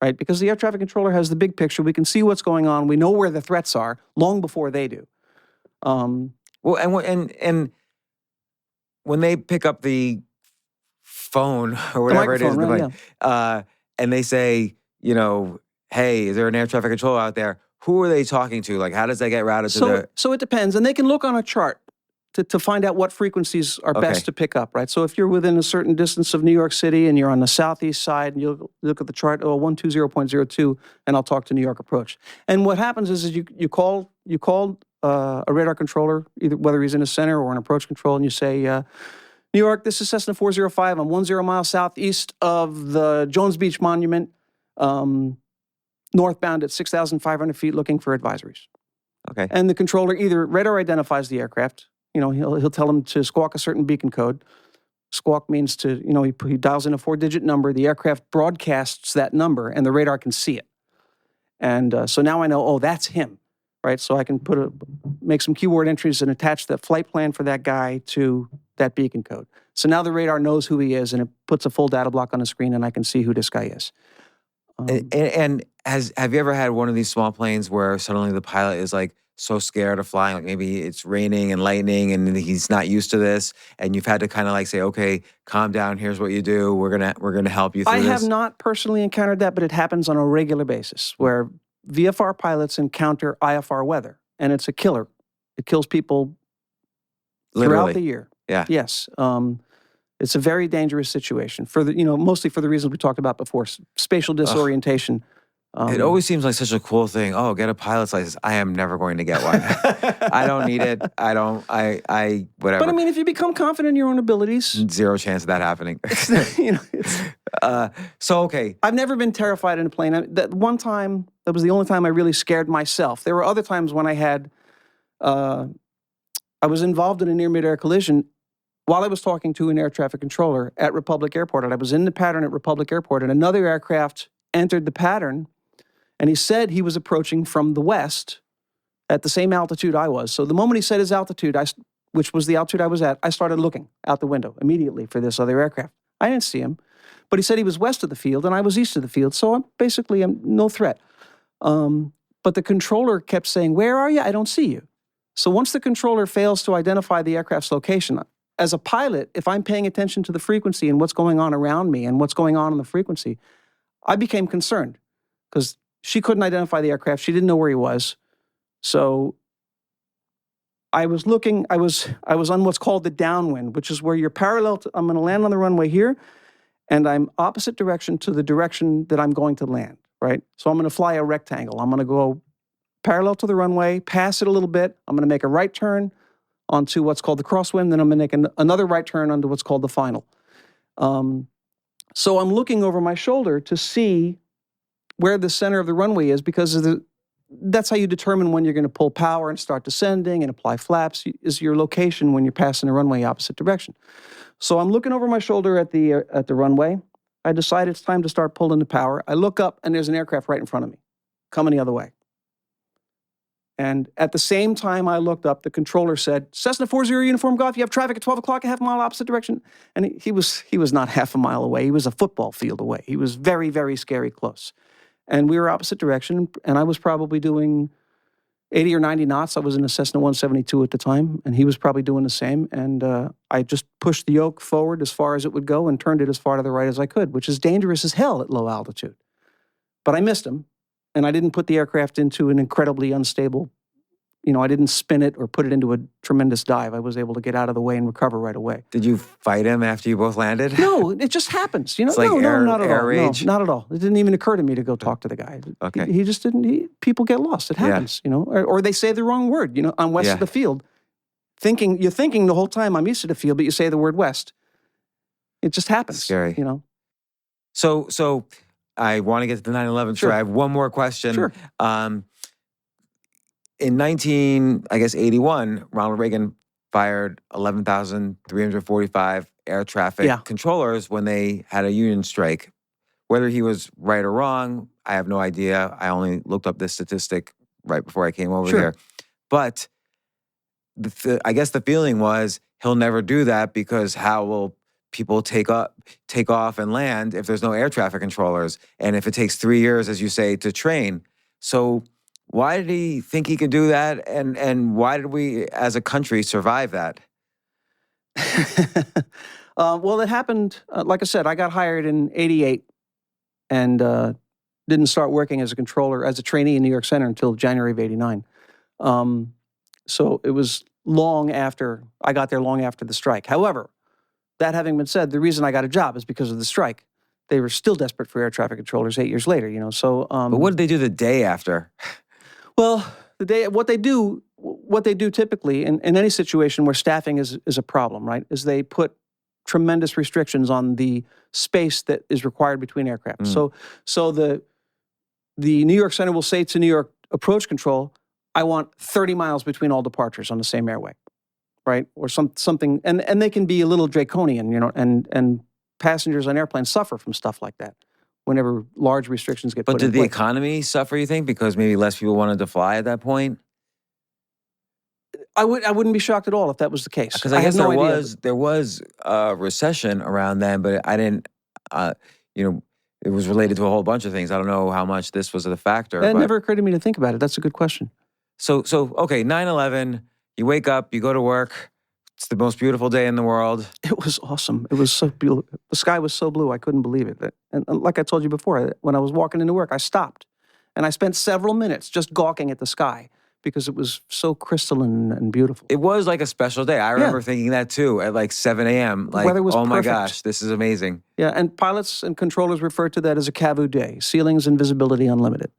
right? Because the air traffic controller has the big picture. We can see what's going on. We know where the threats are long before they do. Well, and when they pick up the phone or whatever it is, and they say, hey, is there an air traffic controller out there? Who are they talking to? Like, how does that get routed to the... So it depends. And they can look on a chart to find out what frequencies are best to pick up, right? So if you're within a certain distance of New York City and you're on the southeast side, and you'll look at the chart, 120.02, and I'll talk to New York approach. And what happens is you call a radar controller, either whether he's in a center or an approach control, and you say, New York, this is Cessna 405. I'm 10 miles southeast of the Jones Beach Monument, northbound at 6,500 feet, looking for advisories. Okay. And the controller either radar identifies the aircraft. He'll tell him to squawk a certain beacon code. Squawk means he dials in a 4-digit number. The aircraft broadcasts that number, and the radar can see it. And so now I know, that's him, right? So I can make some keyword entries and attach the flight plan for that guy to that beacon code. So now the radar knows who he is, and it puts a full data block on the screen, and I can see who this guy is. And have you ever had one of these small planes where suddenly the pilot is like so scared of flying, like maybe it's raining and lightning and he's not used to this, and you've had to kind of like say, okay, calm down, here's what you do, we're gonna help you through this? I have not personally encountered that, but it happens on a regular basis where VFR pilots encounter IFR weather, and it's a killer. It kills people throughout the year. Yeah. Yes. It's a very dangerous situation for mostly for the reasons we talked about before, spatial disorientation. It always seems like such a cool thing. Oh, get a pilot's license. I am never going to get one. I don't need it. Whatever. But I mean, if you become confident in your own abilities, zero chance of that happening. Okay. I've never been terrified in a plane. That one time, that was the only time I really scared myself. There were other times when I was involved in a near-mid-air collision while I was talking to an air traffic controller at Republic Airport, and I was in the pattern at Republic Airport, and another aircraft entered the pattern, and he said he was approaching from the west at the same altitude I was. So the moment he said his altitude, which was the altitude I was at, I started looking out the window immediately for this other aircraft. I didn't see him, but he said he was west of the field, and I was east of the field, so I'm no threat. But the controller kept saying, "Where are you? I don't see you." So once the controller fails to identify the aircraft's location, as a pilot, if I'm paying attention to the frequency and what's going on around me and what's going on in the frequency, I became concerned because she couldn't identify the aircraft. She didn't know where he was. So I was looking, I was on what's called the downwind, which is where you're parallel to, I'm going to land on the runway here, and I'm opposite direction to the direction that I'm going to land, right? So I'm going to fly a rectangle. I'm going to go parallel to the runway, pass it a little bit. I'm going to make a right turn onto what's called the crosswind, then I'm going to make another right turn onto what's called the final. So I'm looking over my shoulder to see where the center of the runway is, because that's how you determine when you're going to pull power and start descending and apply flaps, is your location when you're passing the runway opposite direction. So I'm looking over my shoulder at the runway. I decide it's time to start pulling the power. I look up, and there's an aircraft right in front of me, coming the other way. And at the same time I looked up, the controller said, "Cessna 40 Uniform Golf, you have traffic at 12 o'clock, a half mile opposite direction." And he was not half a mile away. He was a football field away. He was very, very scary close. And we were opposite direction, and I was probably doing 80 or 90 knots. I was in a Cessna 172 at the time, and he was probably doing the same. And I just pushed the yoke forward as far as it would go and turned it as far to the right as I could, which is dangerous as hell at low altitude. But I missed him. And I didn't put the aircraft into an incredibly unstable I didn't spin it or put it into a tremendous dive. I was able to get out of the way and recover right away. Did you fight him after you both landed? No, it just happens. It's like no, not at all. rage? No, not at all. It didn't even occur to me to go talk to the guy. Okay. He just didn't. People get lost. It happens, or they say the wrong word. I'm west of the field. You're thinking the whole time I'm east of the field, but you say the word west. It just happens. Scary. So I want to get to the 9/11. Sure. I have one more question. Sure. In 1981, Ronald Reagan fired 11,345 air traffic controllers when they had a union strike. Whether he was right or wrong, I have no idea. I only looked up this statistic right before I came over here. But I guess the feeling was he'll never do that because how will people take off and land if there's no air traffic controllers? And if it takes 3 years, as you say, to train. So why did he think he could do that? And why did we, as a country, survive that? Well, it happened, like I said, I got hired in 88 and didn't start working as a controller, as a trainee in New York Center until January of 89. So it was I got there long after the strike. However, that having been said, the reason I got a job is because of the strike. They were still desperate for air traffic controllers 8 years later, so... but what did they do the day after? Well, what they do typically in any situation where staffing is a problem, right, is they put tremendous restrictions on the space that is required between aircraft. So the New York Center will say to New York Approach Control, I want 30 miles between all departures on the same airway, right? Or something, and they can be a little draconian, and passengers on airplanes suffer from stuff like that whenever large restrictions get put in place. But did the economy suffer, you think, because maybe less people wanted to fly at that point? I wouldn't be shocked at all if that was the case. Because I guess there was a recession around then, but I didn't, it was related to a whole bunch of things. I don't know how much this was a factor. That never occurred to me to think about it. That's a good question. So okay, 9/11, you wake up, you go to work. It's the most beautiful day in the world. It was awesome. It was so beautiful. The sky was so blue, I couldn't believe it. And like I told you before, when I was walking into work, I stopped. And I spent several minutes just gawking at the sky because it was so crystalline and beautiful. It was like a special day. I remember thinking that too at like 7 a.m. Like, the weather was oh my perfect. gosh, this is amazing. Yeah, and pilots and controllers refer to that as a CAVU day, ceilings and visibility unlimited,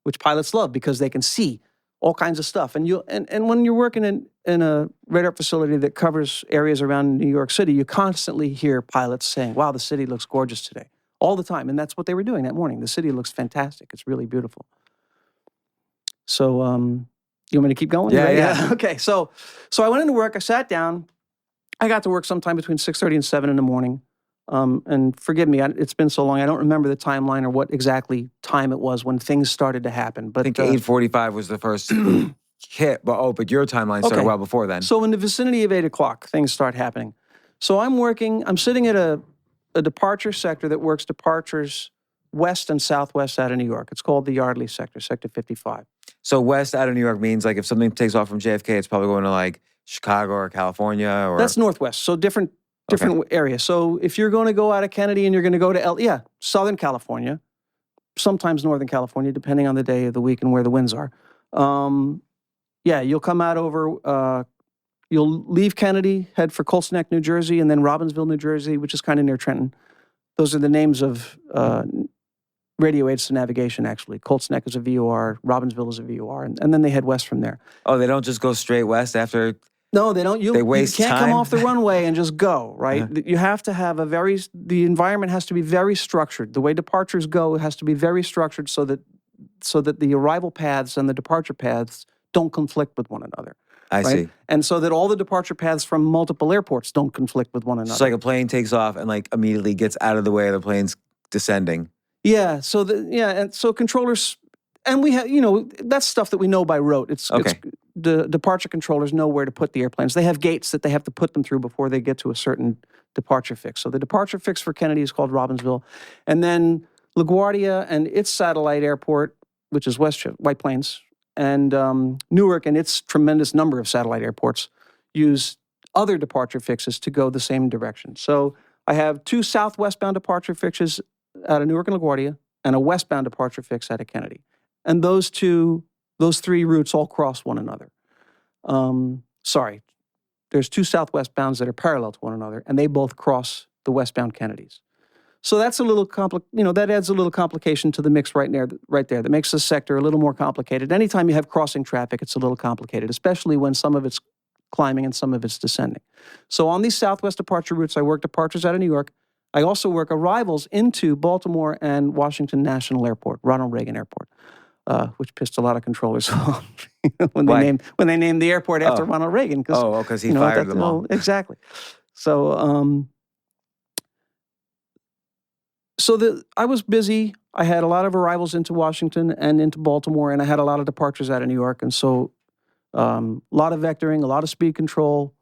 which pilots love because they can see all kinds of stuff. And when you're working in a radar facility that covers areas around New York City, you constantly hear pilots saying, wow, the city looks gorgeous today. All the time. And that's what they were doing that morning. The city looks fantastic. It's really beautiful. So, you want me to keep going? Yeah. Okay. So I went into work. I sat down. I got to work sometime between 6:30 and 7 in the morning. And forgive me, it's been so long. I don't remember the timeline or what exactly time it was when things started to happen. But I think 8:45 was the first hit. But your timeline started well before then. So in the vicinity of 8 o'clock, things start happening. So I'm sitting at a departure sector that works departures west and southwest out of New York. It's called the Yardley sector, Sector 55. So west out of New York means like if something takes off from JFK, it's probably going to like Chicago or California or... That's northwest, so different area. So if you're going to go out of Kennedy and you're going to go to Southern California, sometimes Northern California, depending on the day of the week and where the winds are. You'll come out over, you'll leave Kennedy, head for Colts Neck, New Jersey, and then Robbinsville, New Jersey, which is kind of near Trenton. Those are the names of radio aids to navigation, actually. Colts Neck is a VOR, Robbinsville is a VOR, and then they head west from there. Oh, they don't just go straight west after... No, they don't. They waste you can't time? come off the runway and just go, right? You have to have the environment has to be very structured. The way departures go, it has to be very structured so that the arrival paths and the departure paths don't conflict with one another. I see. And so that all the departure paths from multiple airports don't conflict with one another. It's like a plane takes off and like immediately gets out of the way of the plane's descending. Yeah. And so controllers, and we have, that's stuff that we know by rote. It's the departure controllers know where to put the airplanes. They have gates that they have to put them through before they get to a certain departure fix. So the departure fix for Kennedy is called Robbinsville. And then LaGuardia and its satellite airport, which is White Plains, and Newark and its tremendous number of satellite airports use other departure fixes to go the same direction. So I have 2 southwestbound departure fixes out of Newark and LaGuardia and a westbound departure fix out of Kennedy. And those 2 Those three routes all cross one another. Sorry, there's two southwest bounds that are parallel to one another, and they both cross the westbound Kennedys. So that's a little that adds a little complication to the mix right there. That makes this sector a little more complicated. Anytime you have crossing traffic, it's a little complicated, especially when some of it's climbing and some of it's descending. So on these southwest departure routes, I work departures out of New York. I also work arrivals into Baltimore and Washington National Airport, Ronald Reagan Airport, which pissed a lot of controllers off when they named the airport after Ronald Reagan. Because he fired them all. Exactly. So I was busy. I had a lot of arrivals into Washington and into Baltimore, and I had a lot of departures out of New York. And so a lot of vectoring, a lot of speed control.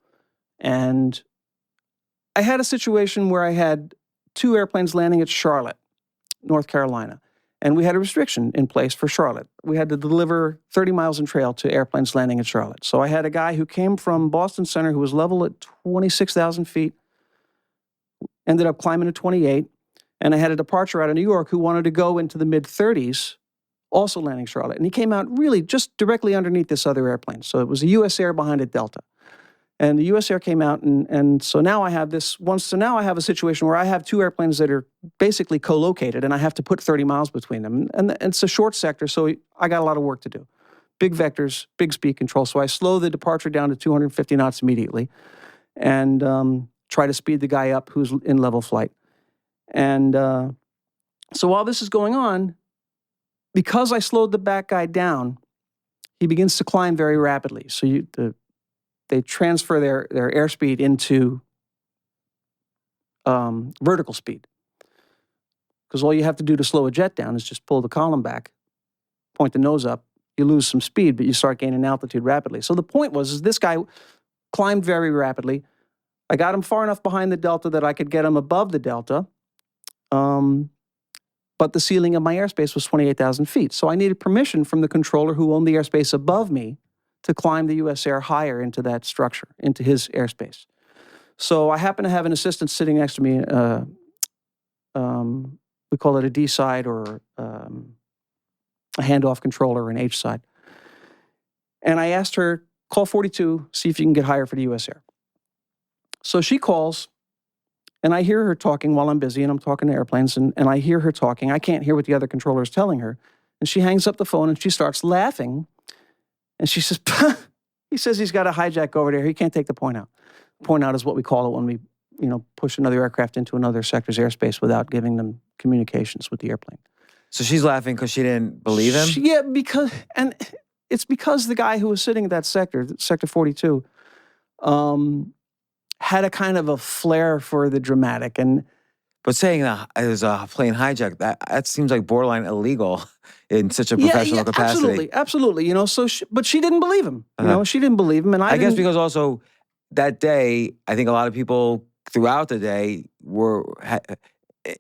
And I had a situation where I had 2 airplanes landing at Charlotte, North Carolina. And we had a restriction in place for Charlotte. We had to deliver 30 miles in trail to airplanes landing at Charlotte. So I had a guy who came from Boston Center who was level at 26,000 feet, ended up climbing to 28. And I had a departure out of New York who wanted to go into the mid-30s, also landing Charlotte. And he came out really just directly underneath this other airplane. So it was a U.S. Air behind a Delta. And the U.S. Air came out, and so now I have now I have a situation where I have 2 airplanes that are basically co-located, and I have to put 30 miles between them. And it's a short sector, so I got a lot of work to do. Big vectors, big speed control. So I slow the departure down to 250 knots immediately and try to speed the guy up who's in level flight. And so while this is going on, because I slowed the back guy down, he begins to climb very rapidly. So they transfer their airspeed into vertical speed. Because all you have to do to slow a jet down is just pull the column back, point the nose up, you lose some speed, but you start gaining altitude rapidly. So the point was this guy climbed very rapidly. I got him far enough behind the Delta that I could get him above the Delta. But the ceiling of my airspace was 28,000 feet. So I needed permission from the controller who owned the airspace above me to climb the U.S. Air higher into that structure, into his airspace. So I happen to have an assistant sitting next to me. We call it a D side or a handoff controller or an H side. And I asked her, call 42, see if you can get higher for the U.S. Air. So she calls. And I hear her talking while I'm busy, and I'm talking to airplanes, and I hear her talking. I can't hear what the other controller is telling her. And she hangs up the phone, and she starts laughing. And she says, he says he's got a hijack over there. He can't take the point out. Point out is what we call it when we, push another aircraft into another sector's airspace without giving them communications with the airplane. So she's laughing because she didn't believe him? Yeah, because the guy who was sitting at that sector, Sector 42, had a kind of a flair for the dramatic. But saying that it was a plane hijack, that seems like borderline illegal in such a professional capacity. Absolutely. But she didn't believe him. She didn't believe him. And I guess because also that day, I think a lot of people throughout the day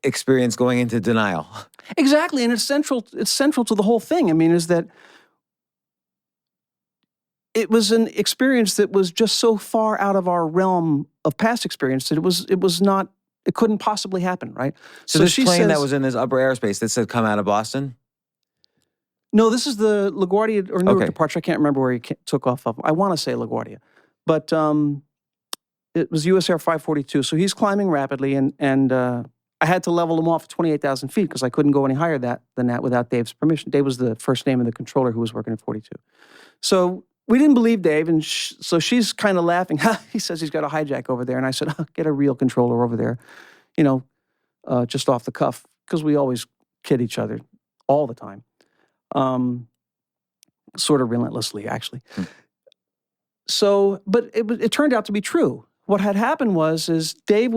experienced going into denial. Exactly. And it's central to the whole thing. Is that it was an experience that was just so far out of our realm of past experience that it couldn't possibly happen, right? So this plane that was in this upper airspace that said come out of Boston? No, this is the LaGuardia or Newark departure. I can't remember where he took off of. I want to say LaGuardia. But it was US Air 542. So he's climbing rapidly, and I had to level him off at 28,000 feet because I couldn't go any higher than that without Dave's permission. Dave was the first name of the controller who was working at 42. So we didn't believe Dave, and so she's kind of laughing. He says he's got a hijack over there. And I said, get a real controller over there, just off the cuff, because we always kid each other all the time, sort of relentlessly, actually. So, but it turned out to be true. What had happened is Dave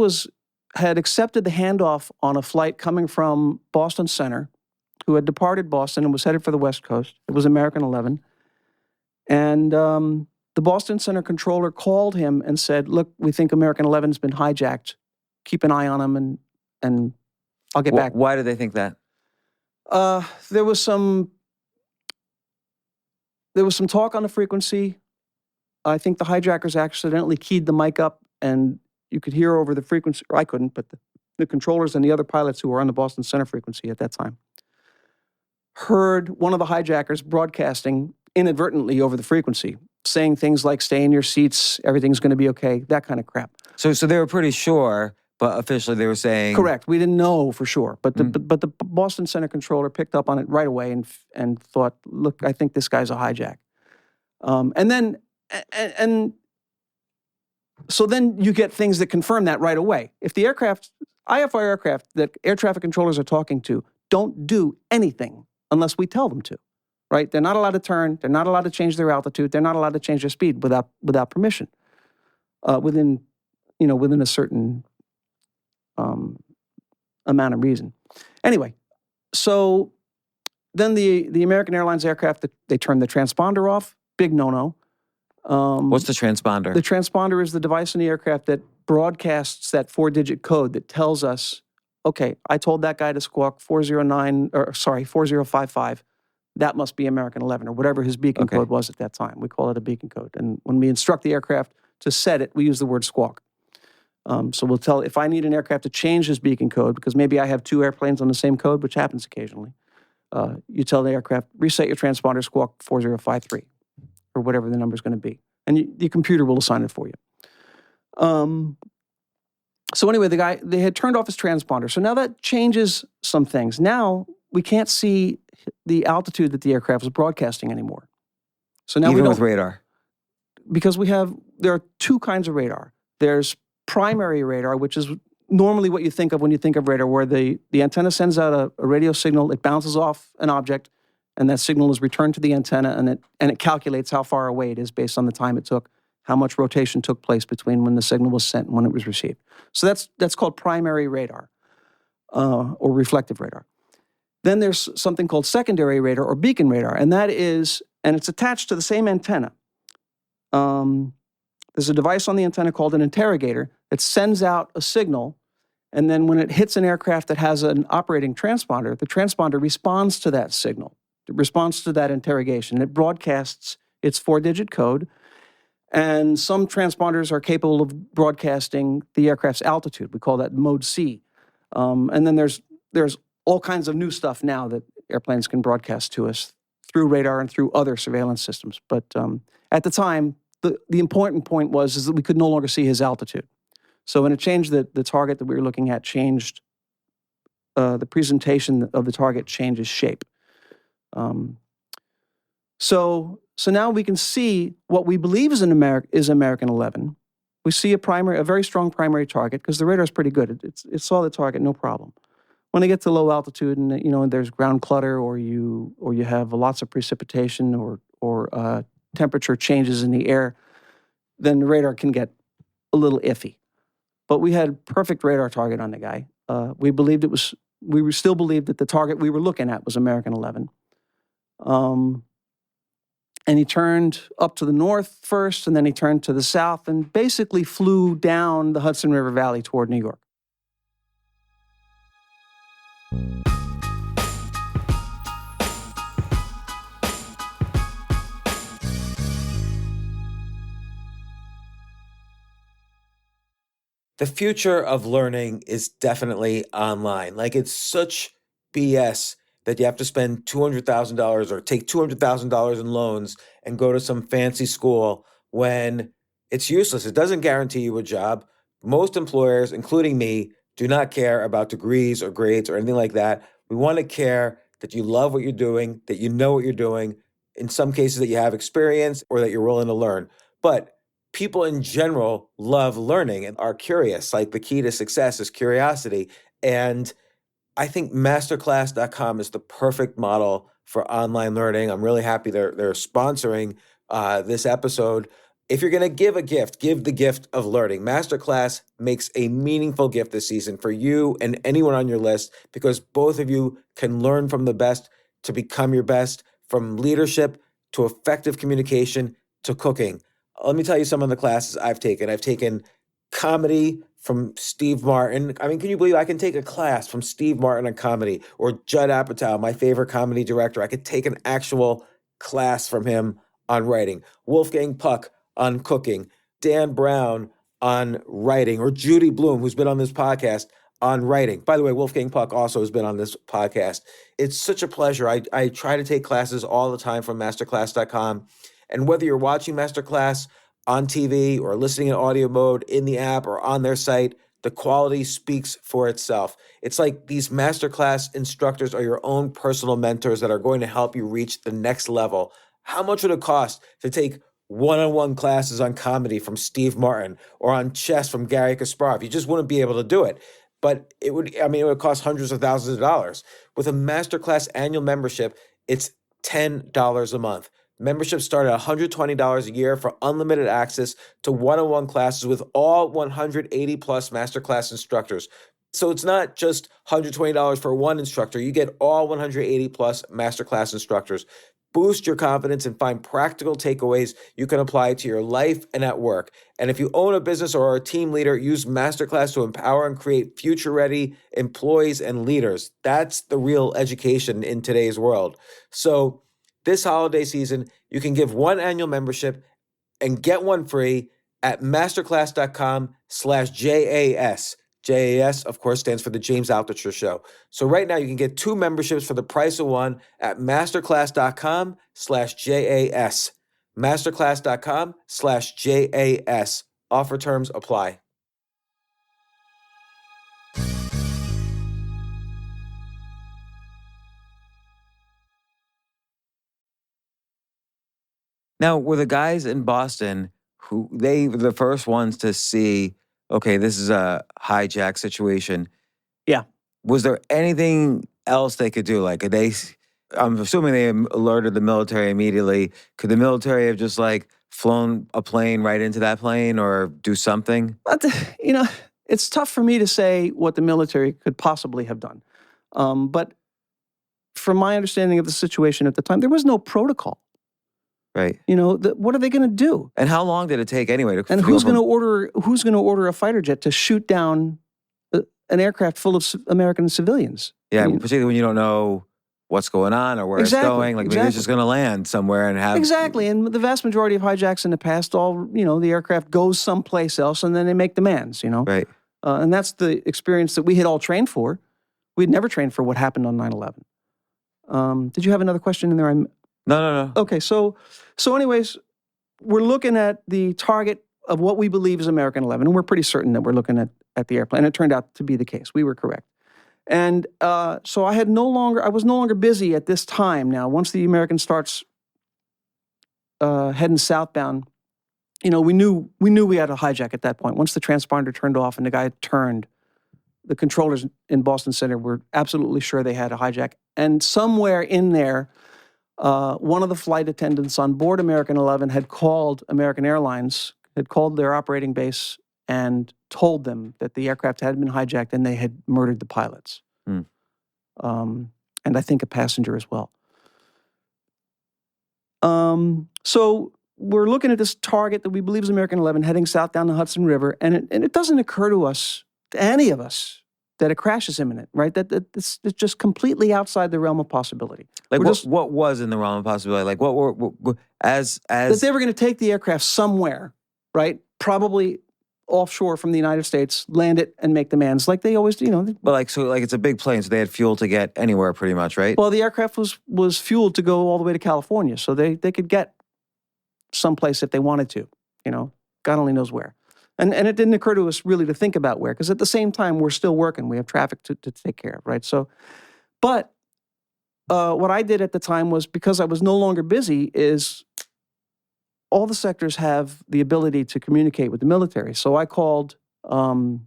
had accepted the handoff on a flight coming from Boston Center, who had departed Boston and was headed for the West Coast. It was American 11. And the Boston Center controller called him and said, look, we think American 11's been hijacked. Keep an eye on him, and I'll get back. Why did they think that? There was some talk on the frequency. I think the hijackers accidentally keyed the mic up, and you could hear over the frequency, or I couldn't, but the controllers and the other pilots who were on the Boston Center frequency at that time heard one of the hijackers broadcasting inadvertently over the frequency, saying things like "stay in your seats, everything's going to be okay," that kind of crap. So they were pretty sure, but officially they were saying correct. We didn't know for sure, but the Boston Center controller picked up on it right away and thought, "Look, I think this guy's a hijack." So then you get things that confirm that right away. If the IFR aircraft that air traffic controllers are talking to don't do anything unless we tell them to, right? They're not allowed to turn. They're not allowed to change their altitude. They're not allowed to change their speed without permission, within a certain amount of reason. Anyway, so then the American Airlines aircraft, they turned the transponder off. Big no-no. What's the transponder? The transponder is the device in the aircraft that broadcasts that 4-digit code that tells us, okay, I told that guy to squawk 4055. That must be American 11 or whatever his beacon code was at that time. We call it a beacon code. And when we instruct the aircraft to set it, we use the word squawk. So we'll tell, if I need an aircraft to change his beacon code, because maybe I have 2 airplanes on the same code, which happens occasionally, you tell the aircraft, reset your transponder, squawk 4053. Or whatever the number is going to be. And the computer will assign it for you. So anyway, they had turned off his transponder. So now that changes some things. Now we can't see the altitude that the aircraft was broadcasting anymore. So now even with radar? Because there are 2 kinds of radar. There's primary radar, which is normally what you think of when you think of radar, where the antenna sends out a radio signal, it bounces off an object, and that signal is returned to the antenna, and it calculates how far away it is based on the time it took, how much rotation took place between when the signal was sent and when it was received. So that's called primary radar, or reflective radar. Then there's something called secondary radar or beacon radar, and it's attached to the same antenna. There's a device on the antenna called an interrogator that sends out a signal, and then when it hits an aircraft that has an operating transponder, the transponder responds to that signal. It responds to that interrogation. It broadcasts its 4-digit code, and some transponders are capable of broadcasting the aircraft's altitude. We call that mode C. And then there's all kinds of new stuff now that airplanes can broadcast to us through radar and through other surveillance systems. But at the time, the important point is that we could no longer see his altitude. So when it changed, the target that we were looking at changed. The presentation of the target changes shape. So now we can see what we believe is American 11. We see a very strong primary target because the radar is pretty good. It saw the target, no problem. When I get to low altitude and there's ground clutter or you have lots of precipitation or temperature changes in the air, then the radar can get a little iffy. But we had perfect radar target on the guy. We still believed that the target we were looking at was American 11. And he turned up to the north first, and then he turned to the south and basically flew down the Hudson River Valley toward New York. The future of learning is definitely online. Like, it's such BS that you have to spend $200,000 or take $200,000 in loans and go to some fancy school when it's useless. It doesn't guarantee you a job. Most employers, including me, do not care about degrees or grades or anything like that. We want to care that you love what you're doing, that you know what you're doing, in some cases that you have experience or that you're willing to learn. But people in general love learning and are curious. Like, the key to success is curiosity. And I think masterclass.com is the perfect model for online learning. I'm really happy they're sponsoring this episode. If you're going to give a gift, give the gift of learning. Masterclass makes a meaningful gift this season for you and anyone on your list, because both of you can learn from the best to become your best, from leadership to effective communication to cooking. Let me tell you some of the classes I've taken. I've taken comedy from Steve Martin. I mean, can you believe I can take a class from Steve Martin on comedy, or Judd Apatow, my favorite comedy director? I could take an actual class from him on writing. Wolfgang Puck on cooking. Dan Brown on writing, or Judy Bloom, who's been on this podcast, on writing. By the way, Wolfgang Puck also has been on this podcast. It's such a pleasure. I try to take classes all the time from masterclass.com. And whether you're watching Masterclass on TV or listening in audio mode in the app or on their site, the quality speaks for itself. It's like these Masterclass instructors are your own personal mentors that are going to help you reach the next level. How much would it cost to take one-on-one classes on comedy from Steve Martin or on chess from Gary Kasparov? You just wouldn't be able to do it. But it would cost hundreds of thousands of dollars. With a Masterclass annual membership, it's $10 a month. Memberships start at $120 a year for unlimited access to one-on-one classes with all 180 plus Masterclass instructors. So it's not just $120 for one instructor. You get all 180 plus Masterclass instructors. Boost your confidence and find practical takeaways you can apply to your life and at work. And if you own a business or are a team leader, use Masterclass to empower and create future-ready employees and leaders. That's the real education in today's world. So this holiday season, you can give one annual membership and get one free at masterclass.com/JAS. JAS, of course, stands for the James Altucher Show. So right now you can get 2 memberships for the price of one at masterclass.com/JAS. Masterclass.com/JAS. Offer terms apply. Now, were the guys in Boston who they were the first ones to see, okay, this is a hijack situation? Yeah. Was there anything else they could do? Like, I'm assuming they alerted the military immediately. Could the military have just flown a plane right into that plane or do something? But, it's tough for me to say what the military could possibly have done. But from my understanding of the situation at the time, there was no protocol. Right. What are they going to do? And how long did it take anyway? And who's going to order a fighter jet to shoot down an aircraft full of American civilians? Yeah, particularly when you don't know what's going on or where it's going. Maybe it's just going to land somewhere and have... Exactly, and the vast majority of hijacks in the past, the aircraft goes someplace else and then they make demands, Right. And that's the experience that we had all trained for. We'd never trained for what happened on 9/11. Did you have another question in there? No. Okay, so anyways, we're looking at the target of what we believe is American 11, and we're pretty certain that we're looking at the airplane. And it turned out to be the case. We were correct. And so I was no longer busy at this time now. Once the American starts heading southbound, we knew we had a hijack at that point. Once the transponder turned off and the guy turned, the controllers in Boston Center were absolutely sure they had a hijack. And somewhere in there, one of the flight attendants on board American 11 had called American Airlines, had called their operating base and told them that the aircraft had been hijacked and they had murdered the pilots. And I think a passenger as well. So we're looking at this target that we believe is American 11 heading south down the Hudson River, and it doesn't occur to us, to any of us, that a crash is imminent, right? That it's just completely outside the realm of possibility. What was in the realm of possibility? Like what were as that they were going to take the aircraft somewhere, right? Probably offshore from the United States, land it and make demands like they always do. But it's a big plane, so they had fuel to get anywhere pretty much, right? Well, the aircraft was fueled to go all the way to California, so they could get someplace if they wanted to. God only knows where. And it didn't occur to us really to think about where, because at the same time, we're still working. We have traffic to take care of, right? So, but what I did at the time was, because I was no longer busy, is all the sectors have the ability to communicate with the military. So I called, trying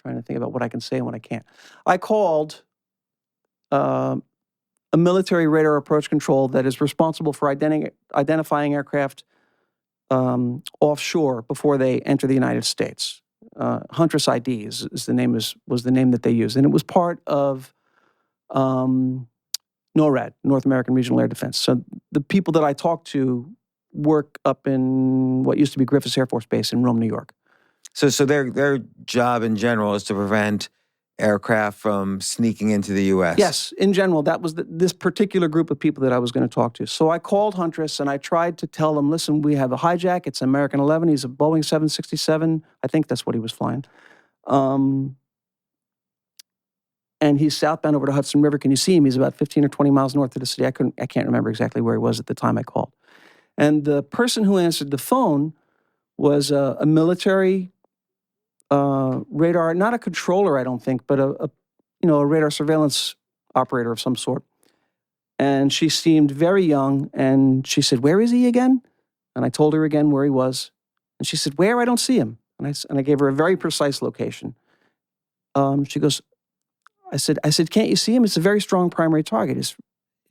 to think about what I can say and what I can't. I called a military radar approach control that is responsible for identifying aircraft offshore before they enter the United States. Huntress ID was the name that they used, and it was part of NORAD, North American Regional Air Defense. So the people that I talked to work up in what used to be Griffiths Air Force Base in Rome, New York. So their job in general is to prevent aircraft from sneaking into the U.S.? Yes, in general, that was this particular group of people that I was going to talk to. So I called Huntress and I tried to tell them, listen, we have a hijack. It's an American 11. He's a Boeing 767. I think that's what he was flying. And he's southbound over to Hudson River. Can you see him? He's about 15 or 20 miles north of the city. I can't remember exactly where he was at the time I called. And the person who answered the phone was a military radar, not a controller, I don't think, but a radar surveillance operator of some sort. And she seemed very young, and she said, "Where is he again?" And I told her again where he was. And she said, "Where? I don't see him." And I gave her a very precise location. She goes, I said, "Can't you see him? It's a very strong primary target.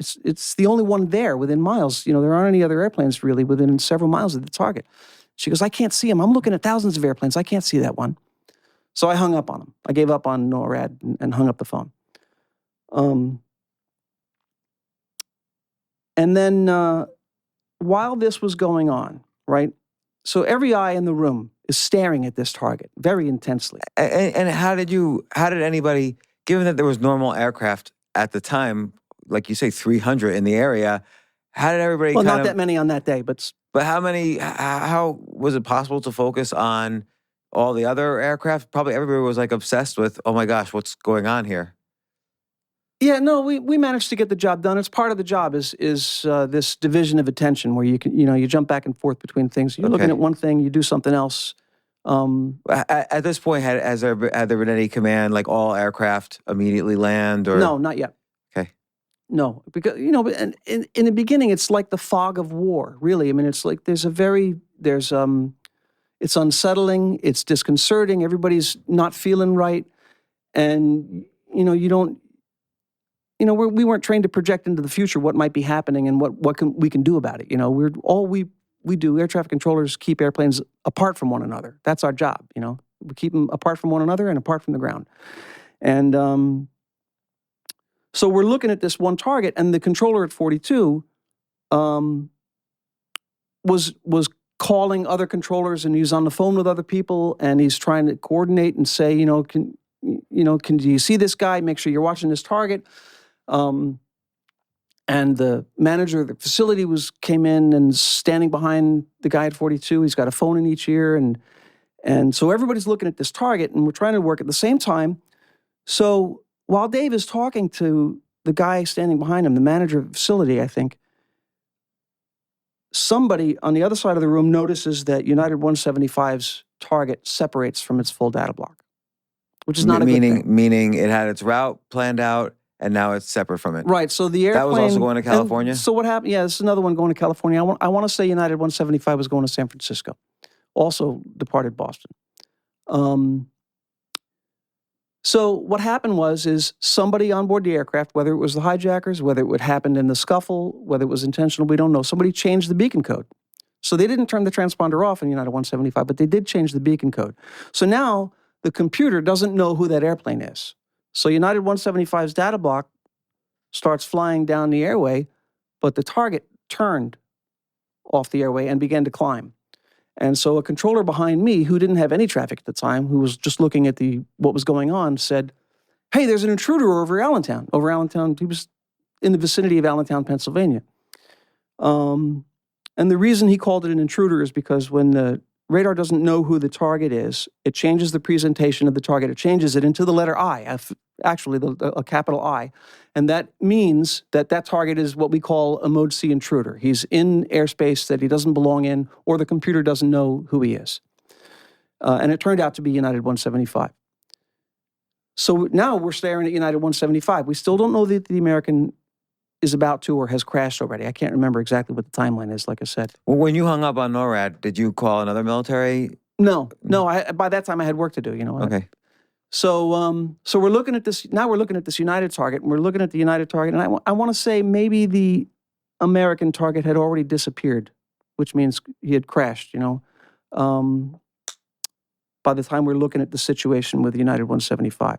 It's the only one there within miles. There aren't any other airplanes really within several miles of the target." She goes, "I can't see him. I'm looking at thousands of airplanes. I can't see that one." So I hung up on him. I gave up on NORAD and hung up the phone. And then while this was going on, right? So every eye in the room is staring at this target very intensely. And how did anybody, given that there was normal aircraft at the time, like you say, 300 in the area, how did everybody Well, not that many on that day, but how was it possible to focus on all the other aircraft? Probably everybody was like obsessed with, oh my gosh, what's going on here? Yeah, no, we managed to get the job done. It's part of the job is this division of attention where you jump back and forth between things. You're looking at one thing, you do something else. At this point, had there been any command, like all aircraft immediately land? Or No, not yet. Okay. No, because in the beginning, it's like the fog of war. Really, I mean, it's like it's unsettling, it's disconcerting. Everybody's not feeling right, and you don't. We weren't trained to project into the future what might be happening and what we can do about it. We do, air traffic controllers keep airplanes apart from one another. That's our job, We keep them apart from one another and apart from the ground. And so we're looking at this one target, and the controller at 42 was calling other controllers, and he's on the phone with other people, and he's trying to coordinate and say, can you see this guy? Make sure you're watching this target. And the manager of the facility came in and standing behind the guy at 42. He's got a phone in each ear, and so everybody's looking at this target, and we're trying to work at the same time. So while Dave is talking to the guy standing behind him, the manager of the facility, I think, somebody on the other side of the room notices that United 175's target separates from its full data block, which is not a good thing. Meaning it had its route planned out, and now it's separate from it. Right, so the airplane... That was also going to California? So what happened, this is another one going to California. I want to say United 175 was going to San Francisco. Also departed Boston. So what happened is somebody on board the aircraft, whether it was the hijackers, whether it happened in the scuffle, whether it was intentional, we don't know. Somebody changed the beacon code. So they didn't turn the transponder off in United 175, but they did change the beacon code. So now the computer doesn't know who that airplane is. So United 175's data block starts flying down the airway, but the target turned off the airway and began to climb. And so a controller behind me, who didn't have any traffic at the time, who was just looking at what was going on, said, "Hey, there's an intruder over Allentown." Over Allentown, he was in the vicinity of Allentown, Pennsylvania. And the reason he called it an intruder is because when the radar doesn't know who the target is, it changes the presentation of the target. It changes it into the letter I, actually a capital I. And that means that target is what we call a Mode C intruder. He's in airspace that he doesn't belong in, or the computer doesn't know who he is. And it turned out to be United 175. So now we're staring at United 175. We still don't know that the American is about to or has crashed already. I can't remember exactly what the timeline is, like I said. Well, when you hung up on NORAD, did you call another military? No. By that time I had work to do, Okay. So we're looking at this, now we're looking at this United target, and we're looking at the United target, and I want to say maybe the American target had already disappeared, which means he had crashed, by the time we're looking at the situation with United 175.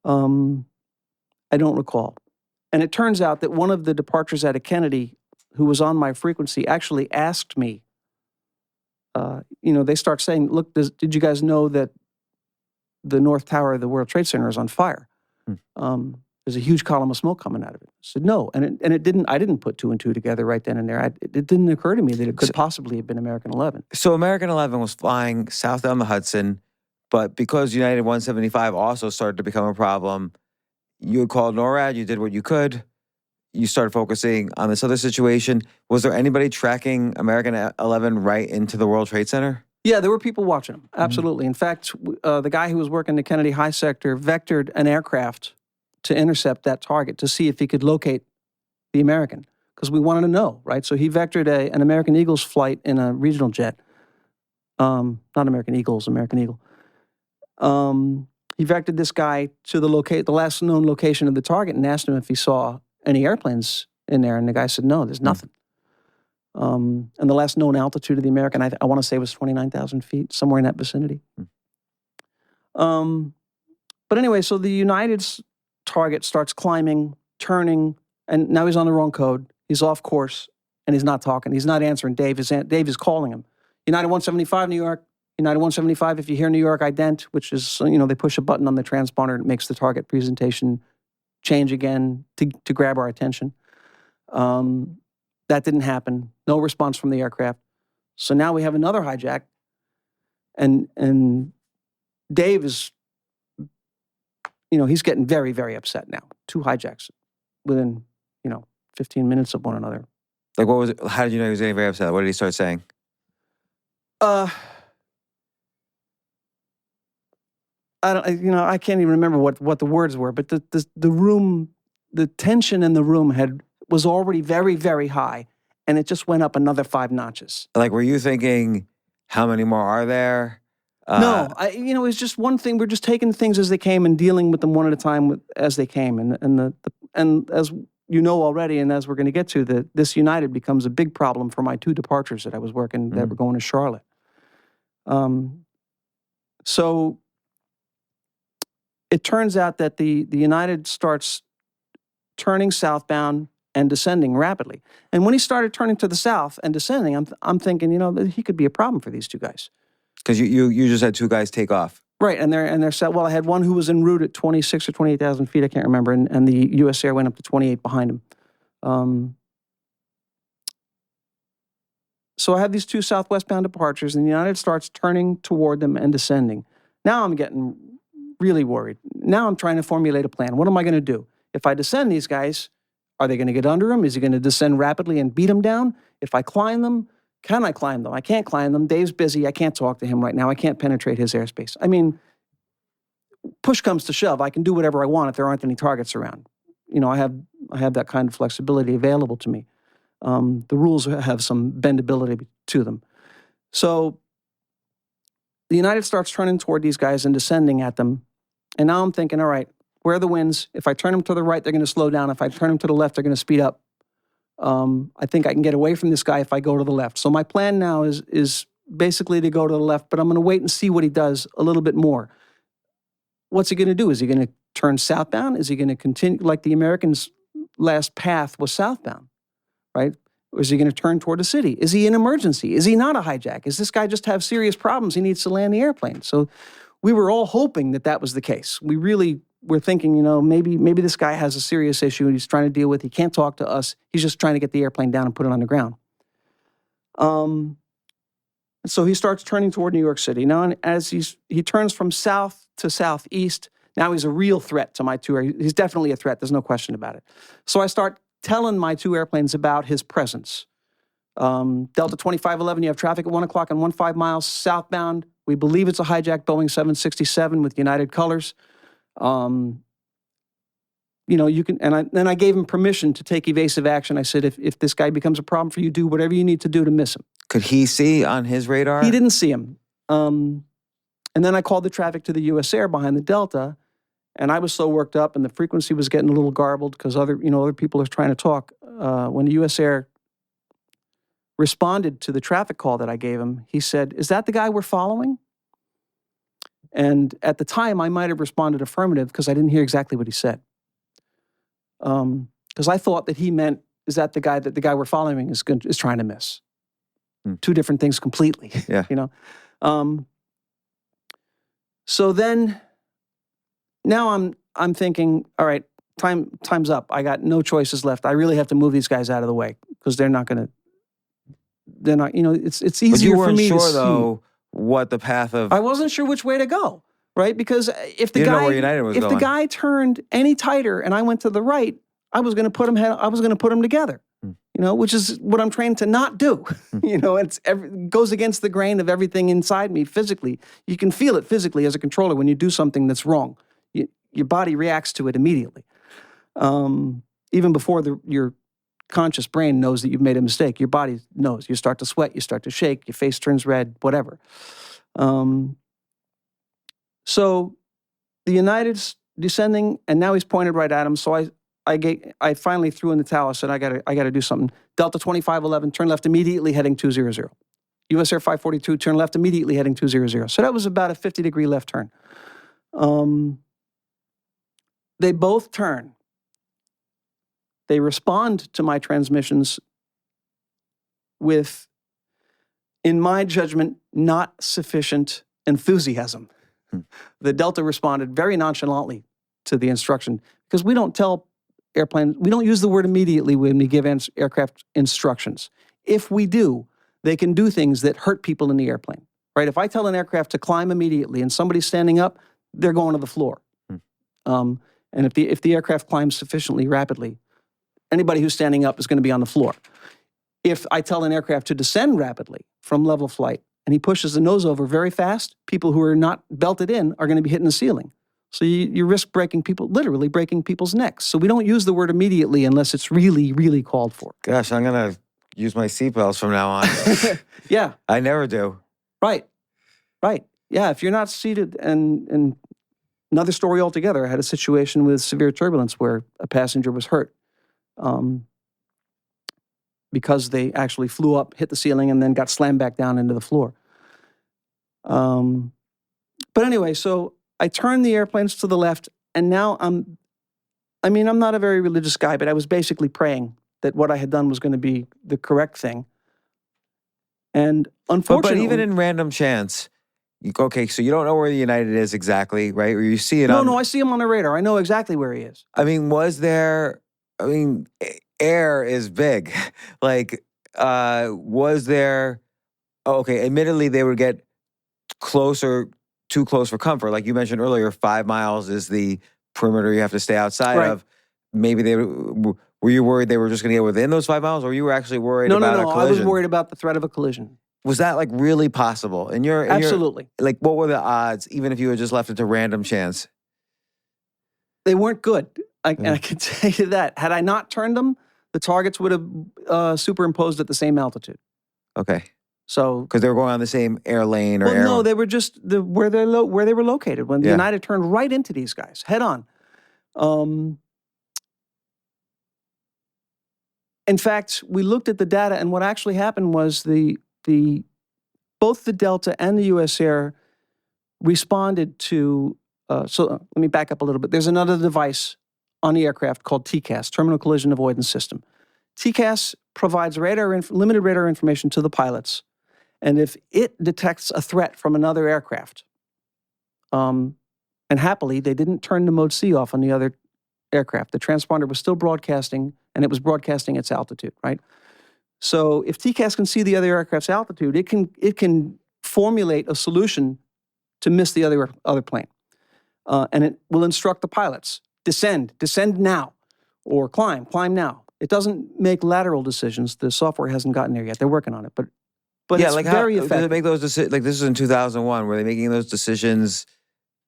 I don't recall. And it turns out that one of the departures out of Kennedy, who was on my frequency, actually asked me, they start saying, "Look, did you guys know that the North Tower of the World Trade Center is on fire. There's a huge column of smoke coming out of it. I said, no. And it didn't, I didn't put two and two together right then and there. It didn't occur to me that it could possibly have been American 11. So American 11 was flying south down the Hudson, but because United 175 also started to become a problem, you had called NORAD, you did what you could, you started focusing on this other situation. Was there anybody tracking American 11 right into the World Trade Center? Yeah, there were people watching them. Absolutely. In fact, the guy who was working the Kennedy High Sector vectored an aircraft to intercept that target to see if he could locate the American, because we wanted to know, right? So he vectored an American Eagles flight in a regional jet. Not American Eagles, American Eagle. He vectored this guy to the last known location of the target and asked him if he saw any airplanes in there, and the guy said, no, there's nothing. And the last known altitude of the American, I want to say, was 29,000 feet, somewhere in that vicinity. But anyway, so the United's target starts climbing, turning, and now he's on the wrong code. He's off course, and he's not talking. He's not answering. Dave is calling him. United 175, New York. United 175, if you hear New York ident, which is, they push a button on the transponder and it makes the target presentation change again to grab our attention. That didn't happen. No response from the aircraft. So now we have another hijack, and Dave is, he's getting very, very upset now. Two hijacks within, 15 minutes of one another. Like, what was it? How did you know he was getting very upset? What did he start saying? I can't even remember what the words were, but the room, the tension in the room was already very, very high, and it just went up another 5 notches. Like, were you thinking, how many more are there? No, it was just one thing. We're just taking things as they came and dealing with them one at a time as they came, and as you know already, and as we're going to get to, this United becomes a big problem for my 2 departures that I was working that were going to Charlotte. So it turns out that the United starts turning southbound and descending rapidly. And when he started turning to the south and descending, I'm thinking, he could be a problem for these 2 guys. Because you just had 2 guys take off. Right, and they're set. Well, I had one who was en route at 26 or 28,000 feet, I can't remember, and the U.S. Air went up to 28 behind him. So I have these 2 southwestbound departures, and the United starts turning toward them and descending. Now I'm getting really worried. Now I'm trying to formulate a plan. What am I going to do? If I descend these guys, are they going to get under him? Is he going to descend rapidly and beat them down? If I climb them, can I climb them? I can't climb them. Dave's busy. I can't talk to him right now. I can't penetrate his airspace. I mean, push comes to shove. I can do whatever I want if there aren't any targets around. I have that kind of flexibility available to me. The rules have some bendability to them. So the United starts turning toward these guys and descending at them. And now I'm thinking, all right, where are the winds? If I turn them to the right, they're going to slow down. If I turn them to the left, they're going to speed up. I think I can get away from this guy if I go to the left. So my plan now is basically to go to the left, but I'm going to wait and see what he does a little bit more. What's he going to do? Is he going to turn southbound? Is he going to continue, like the Americans' last path was southbound, right? Or is he going to turn toward the city? Is he in emergency? Is he not a hijack? Is this guy just have serious problems? He needs to land the airplane. So we were all hoping that was the case. We really were thinking, maybe this guy has a serious issue he's trying to deal with. He can't talk to us. He's just trying to get the airplane down and put it on the ground. So he starts turning toward New York City. Now, and as he turns from south to southeast, now he's a real threat to my 2. He's definitely a threat. There's no question about it. So I start telling my 2 airplanes about his presence. Delta 2511, you have traffic at 1 o'clock and 15 miles southbound. We believe it's a hijacked Boeing 767 with United colors. You can, and then I gave him permission to take evasive action. I said, if this guy becomes a problem for you, do whatever you need to do to miss him. Could he see on his radar? He didn't see him. And then I called the traffic to the U.S. Air behind the Delta, and I was so worked up, and the frequency was getting a little garbled because other people are trying to talk. When the U.S. Air responded to the traffic call that I gave him, he said, "Is that the guy we're following?" And at the time, I might have responded affirmative because I didn't hear exactly what he said. Because I thought that he meant, is that the guy we're following is trying to miss? 2 different things completely. Yeah. So then now I'm thinking, all right, time's up. I got no choices left. I really have to move these guys out of the way because they're not, it's easier But you for weren't me to sure, see. though, what the path of... I wasn't sure which way to go, right? Because if the You didn't know guy, where United was if the going. guy turned any tighter and I went to the right, I was going to put them together, which is what I'm trained to not do. It goes against the grain of everything inside me physically. You can feel it physically as a controller when you do something that's wrong. Your body reacts to it immediately. Even before your conscious brain knows that you've made a mistake, your body knows. You start to sweat, you start to shake, your face turns red, whatever. So the United's descending, and now he's pointed right at him. So I finally threw in the towel. I said, I got to do something. Delta 2511, turn left immediately, heading 200. US Air 542, turn left immediately, heading 200. So that was about a 50-degree left turn. They both turn. They respond to my transmissions with, in my judgment, not sufficient enthusiasm. The Delta responded very nonchalantly to the instruction because we don't tell airplanes, we don't use the word immediately when we give aircraft instructions. If we do, they can do things that hurt people in the airplane, right? If I tell an aircraft to climb immediately and somebody's standing up, they're going to the floor. And if the aircraft climbs sufficiently rapidly, anybody who's standing up is going to be on the floor. If I tell an aircraft to descend rapidly from level flight and he pushes the nose over very fast, people who are not belted in are going to be hitting the ceiling. So you risk literally breaking people's necks. So we don't use the word immediately unless it's really, really called for. Gosh, I'm going to use my seatbelts from now on. Yeah. I never do. Right. Yeah, if you're not seated, and another story altogether, I had a situation with severe turbulence where a passenger was hurt because they actually flew up, hit the ceiling, and then got slammed back down into the floor. But anyway, so I turned the airplanes to the left, and now I'm not a very religious guy, but I was basically praying that what I had done was going to be the correct thing. And unfortunately... But even in random chance, okay, so you don't know where the United is exactly, right? Or you see it No, I see him on the radar. I know exactly where he is. Air is big. Was there... Okay, admittedly, they would get too close for comfort. Like you mentioned earlier, 5 miles is the perimeter you have to stay outside of. Maybe were you worried they were just going to get within those 5 miles, or you were actually worried about a collision? I was worried about the threat of a collision. Was that really possible? Absolutely. What were the odds, even if you had just left it to random chance? They weren't good. I can tell you that. Had I not turned them, the targets would have superimposed at the same altitude. Okay. So because they were going on the same air lane or no, they were just where they were located. When the United turned right into these guys head on. In fact, we looked at the data, and what actually happened was both the Delta and the US Air responded to. So let me back up a little bit. There's another device on the aircraft called TCAS, Terminal Collision Avoidance System. TCAS provides limited radar information to the pilots, and if it detects a threat from another aircraft, and happily they didn't turn the mode C off on the other aircraft. The transponder was still broadcasting, and it was broadcasting its altitude, right? So if TCAS can see the other aircraft's altitude, it can formulate a solution to miss the other plane. And it will instruct the pilots, descend now, or climb now. It doesn't make lateral decisions. The software hasn't gotten there yet. They're working on it, but it's very effective. Did they make those decisions? Like this was in 2001. Were they making those decisions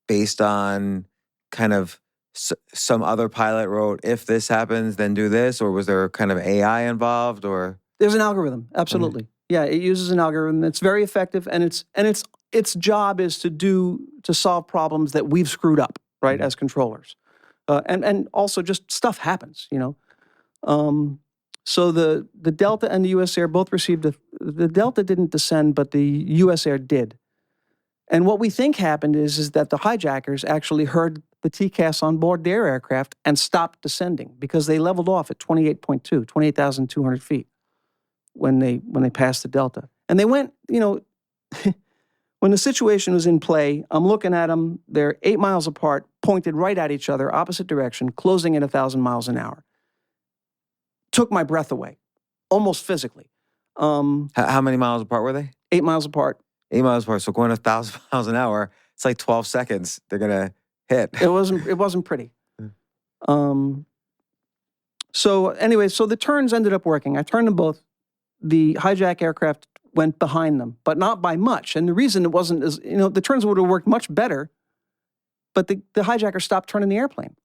based on kind of some other pilot wrote, if this happens, then do this, or was there kind of AI involved, or? There's an algorithm, absolutely. Mm-hmm. Yeah, it uses an algorithm. It's very effective, and its job is to solve problems that we've screwed up, right, as controllers, and also just stuff happens, So the Delta and the US Air both received the Delta didn't descend, but the US Air did. And what we think happened is that the hijackers actually heard the TCAS on board their aircraft and stopped descending because they leveled off at 28,200 feet when they passed the Delta. And they went, when the situation was in play, I'm looking at them, they're 8 miles apart, pointed right at each other, opposite direction, closing at 1,000 miles an hour. Took my breath away, almost physically. How many miles apart were they? 8 miles apart. 8 miles apart. So going 1,000 miles an hour, it's like 12 seconds. They're gonna hit. It wasn't pretty. So anyway, so the turns ended up working. I turned them both. The hijack aircraft went behind them, but not by much. And the reason it wasn't as, the turns would have worked much better, but the hijacker stopped turning the airplane.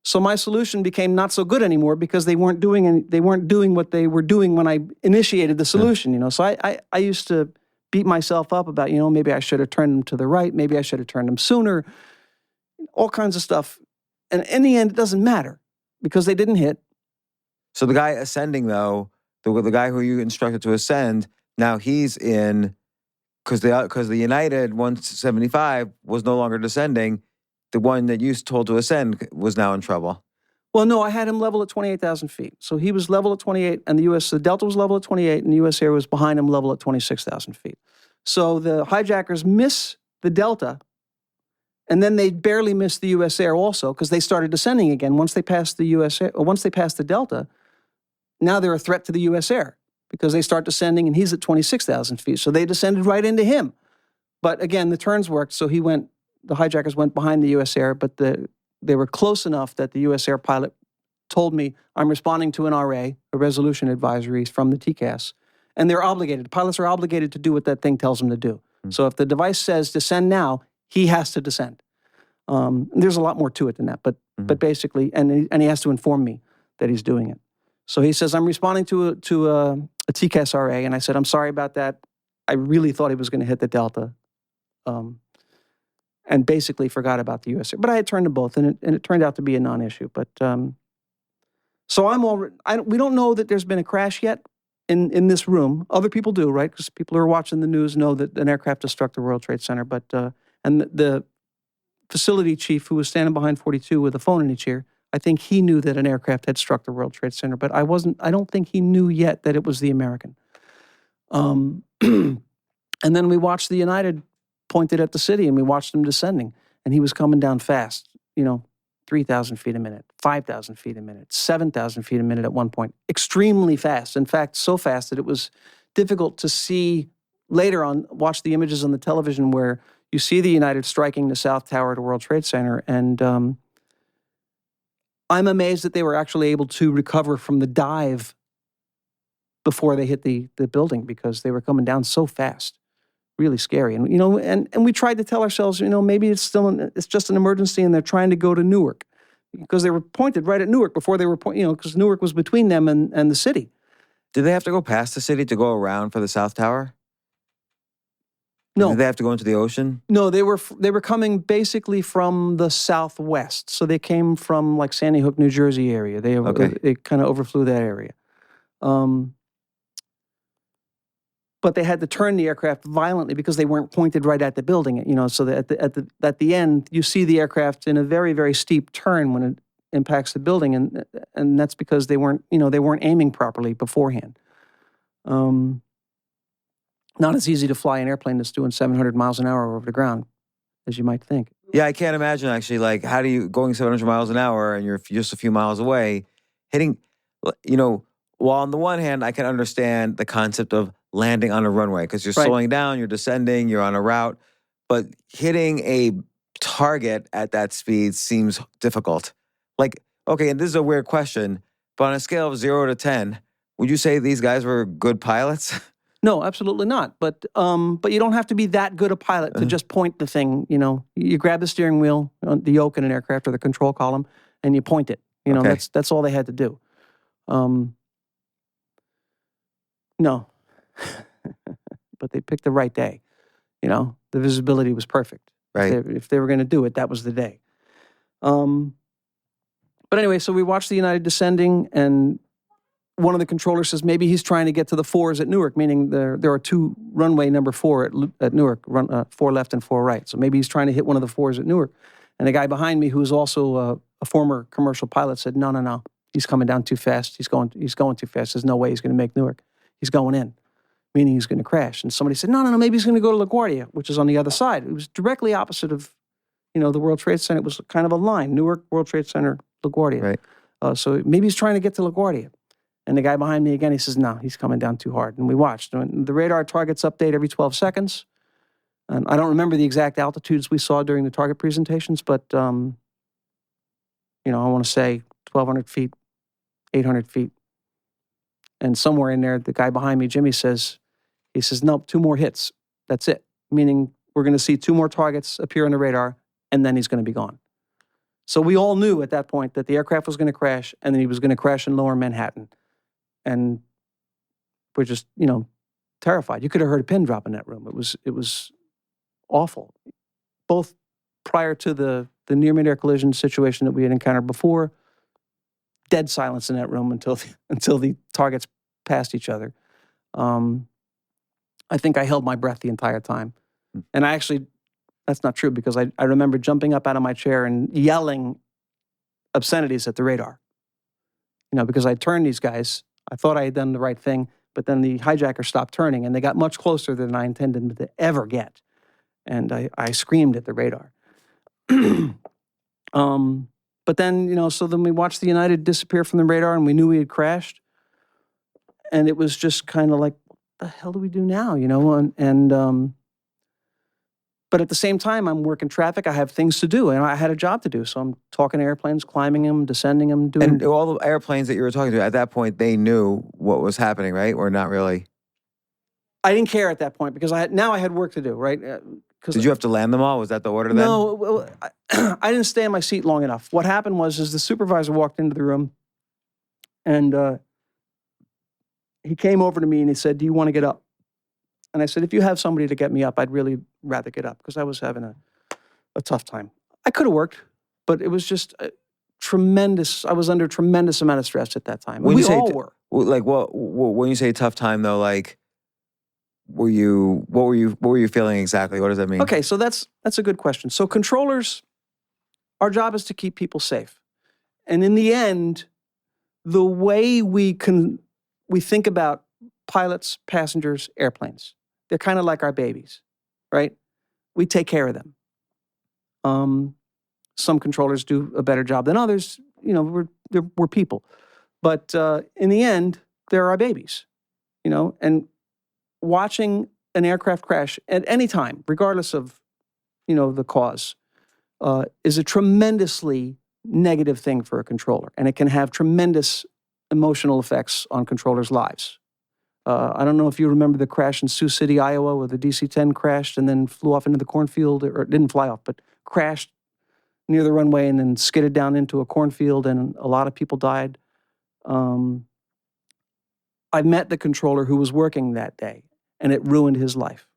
So my solution became not so good anymore because they weren't doing what they were doing when I initiated the solution, So I used to beat myself up about, maybe I should have turned them to the right, maybe I should have turned them sooner, all kinds of stuff. And in the end, it doesn't matter because they didn't hit. So the guy ascending, though, the guy who you instructed to ascend, now he's in, because the United 175 was no longer descending. The one that you told to ascend was now in trouble. Well, no, I had him level at 28,000 feet. So he was level at 28, and the Delta was level at 28, and the U.S. Air was behind him level at 26,000 feet. So the hijackers miss the Delta, and then they barely miss the U.S. Air also because they started descending again. Once they passed the U.S. Air, once they passed the Delta, now they're a threat to the U.S. Air because they start descending, and he's at 26,000 feet. So they descended right into him. But again, the turns worked, so the hijackers went behind the U.S. Air, but they were close enough that the U.S. Air pilot told me, I'm responding to an RA, a resolution advisory from the TCAS, and they're obligated. Pilots are obligated to do what that thing tells them to do. So if the device says descend now, he has to descend. There's a lot more to it than that, but basically, and he has to inform me that he's doing it. So he says, I'm responding to a TCAS RA, and I said, I'm sorry about that. I really thought he was going to hit the Delta. And basically forgot about the U.S. Air. But I had turned to both, and it turned out to be a non-issue. But so we don't know that there's been a crash yet in this room. Other people do, right? Because people who are watching the news know that an aircraft has struck the World Trade Center. But and the facility chief who was standing behind 42 with a phone in each ear, I think he knew that an aircraft had struck the World Trade Center. But I don't think he knew yet that it was the American. And then we watched the United pointed at the city, and we watched him descending, and he was coming down fast, 3,000 feet a minute, 5,000 feet a minute, 7,000 feet a minute at one point, extremely fast. In fact, so fast that it was difficult to see later on, watch the images on the television where you see the United striking the South Tower of the World Trade Center, and I'm amazed that they were actually able to recover from the dive before they hit the building because they were coming down so fast. Really scary. And, and we tried to tell ourselves, maybe it's just an emergency and they're trying to go to Newark because they were pointed right at Newark before they were because Newark was between them and the city. Did they have to go past the city to go around for the South Tower? No. Did they have to go into the ocean? No, they were coming basically from the southwest. So they came from like Sandy Hook, New Jersey area. They kind of overflew that area. But they had to turn the aircraft violently because they weren't pointed right at the building. So that at the end, you see the aircraft in a very, very steep turn when it impacts the building, and that's because they weren't aiming properly beforehand. Not as easy to fly an airplane that's doing 700 miles an hour over the ground as you might think. Yeah, I can't imagine actually. Like, how do you going 700 miles an hour and you're just a few miles away, hitting? While on the one hand, I can understand the concept of landing on a runway because you're slowing down, you're descending, you're on a route. But hitting a target at that speed seems difficult. Like, okay, and this is a weird question, but on a scale of 0 to 10, would you say these guys were good pilots? No, absolutely not. But you don't have to be that good a pilot to just point the thing. You grab the steering wheel, the yoke in an aircraft or the control column, and you point it. That's all they had to do. No. But they picked the right day. The visibility was perfect. Right. If they were going to do it, that was the day. But anyway, so we watched the United descending, and one of the controllers says maybe he's trying to get to the 4s at Newark, meaning there are 2 runway number 4 at Newark, 4 left and 4 right. So maybe he's trying to hit one of the 4s at Newark. And the guy behind me, who's also a former commercial pilot, said, no, he's coming down too fast. He's going too fast. There's no way he's going to make Newark. He's going in, meaning he's going to crash. And somebody said, no, maybe he's going to go to LaGuardia, which is on the other side. It was directly opposite of the World Trade Center, it was kind of a line, Newark, World Trade Center, LaGuardia. Right. So maybe he's trying to get to LaGuardia. And the guy behind me again, he says, no, he's coming down too hard. And we watched. And the radar targets update every 12 seconds. And I don't remember the exact altitudes we saw during the target presentations, but, I want to say 1,200 feet, 800 feet. And somewhere in there, the guy behind me, Jimmy, he says, nope, 2 more hits. That's it. Meaning we're going to see 2 more targets appear on the radar, and then he's going to be gone. So we all knew at that point that the aircraft was going to crash, and then he was going to crash in lower Manhattan. And we're just, terrified. You could have heard a pin drop in that room. It was awful. Both prior to the near mid-air collision situation that we had encountered before, dead silence in that room until the targets passed each other. I think I held my breath the entire time. And that's not true, because I remember jumping up out of my chair and yelling obscenities at the radar. Because I turned these guys. I thought I had done the right thing, but then the hijacker stopped turning, and they got much closer than I intended them to ever get. And I screamed at the radar. But then, so then we watched the United disappear from the radar, and we knew we had crashed. And it was just kind of like, what the hell do we do now, But at the same time, I'm working traffic. I have things to do, and I had a job to do. So I'm talking to airplanes, climbing them, descending them, doing... And all the airplanes that you were talking to, at that point, they knew what was happening, right? Or not really? I didn't care at that point, because I had work to do, right? Did you have to land them all? Was that the order then? No, well, I didn't stay in my seat long enough. What happened was the supervisor walked into the room, and he came over to me and he said, "Do you want to get up?" And I said, "If you have somebody to get me up, I'd really rather get up," because I was having a tough time. I could have worked, but it was just tremendous. I was under a tremendous amount of stress at that time. We all were. Like, when you say tough time, though, like, what were you feeling exactly? What does that mean? Okay, so that's a good question. So controllers, our job is to keep people safe. And in the end, the way we think about pilots, passengers, airplanes, they're kind of like our babies, right? We take care of them. Some controllers do a better job than others. We're people. But in the end, they're our babies, and watching an aircraft crash at any time, regardless of, the cause, is a tremendously negative thing for a controller. And it can have tremendous emotional effects on controllers' lives. I don't know if you remember the crash in Sioux City, Iowa, where the DC-10 crashed and then flew off into the cornfield, or didn't fly off, but crashed near the runway and then skidded down into a cornfield, and a lot of people died. I met the controller who was working that day, and it ruined his life.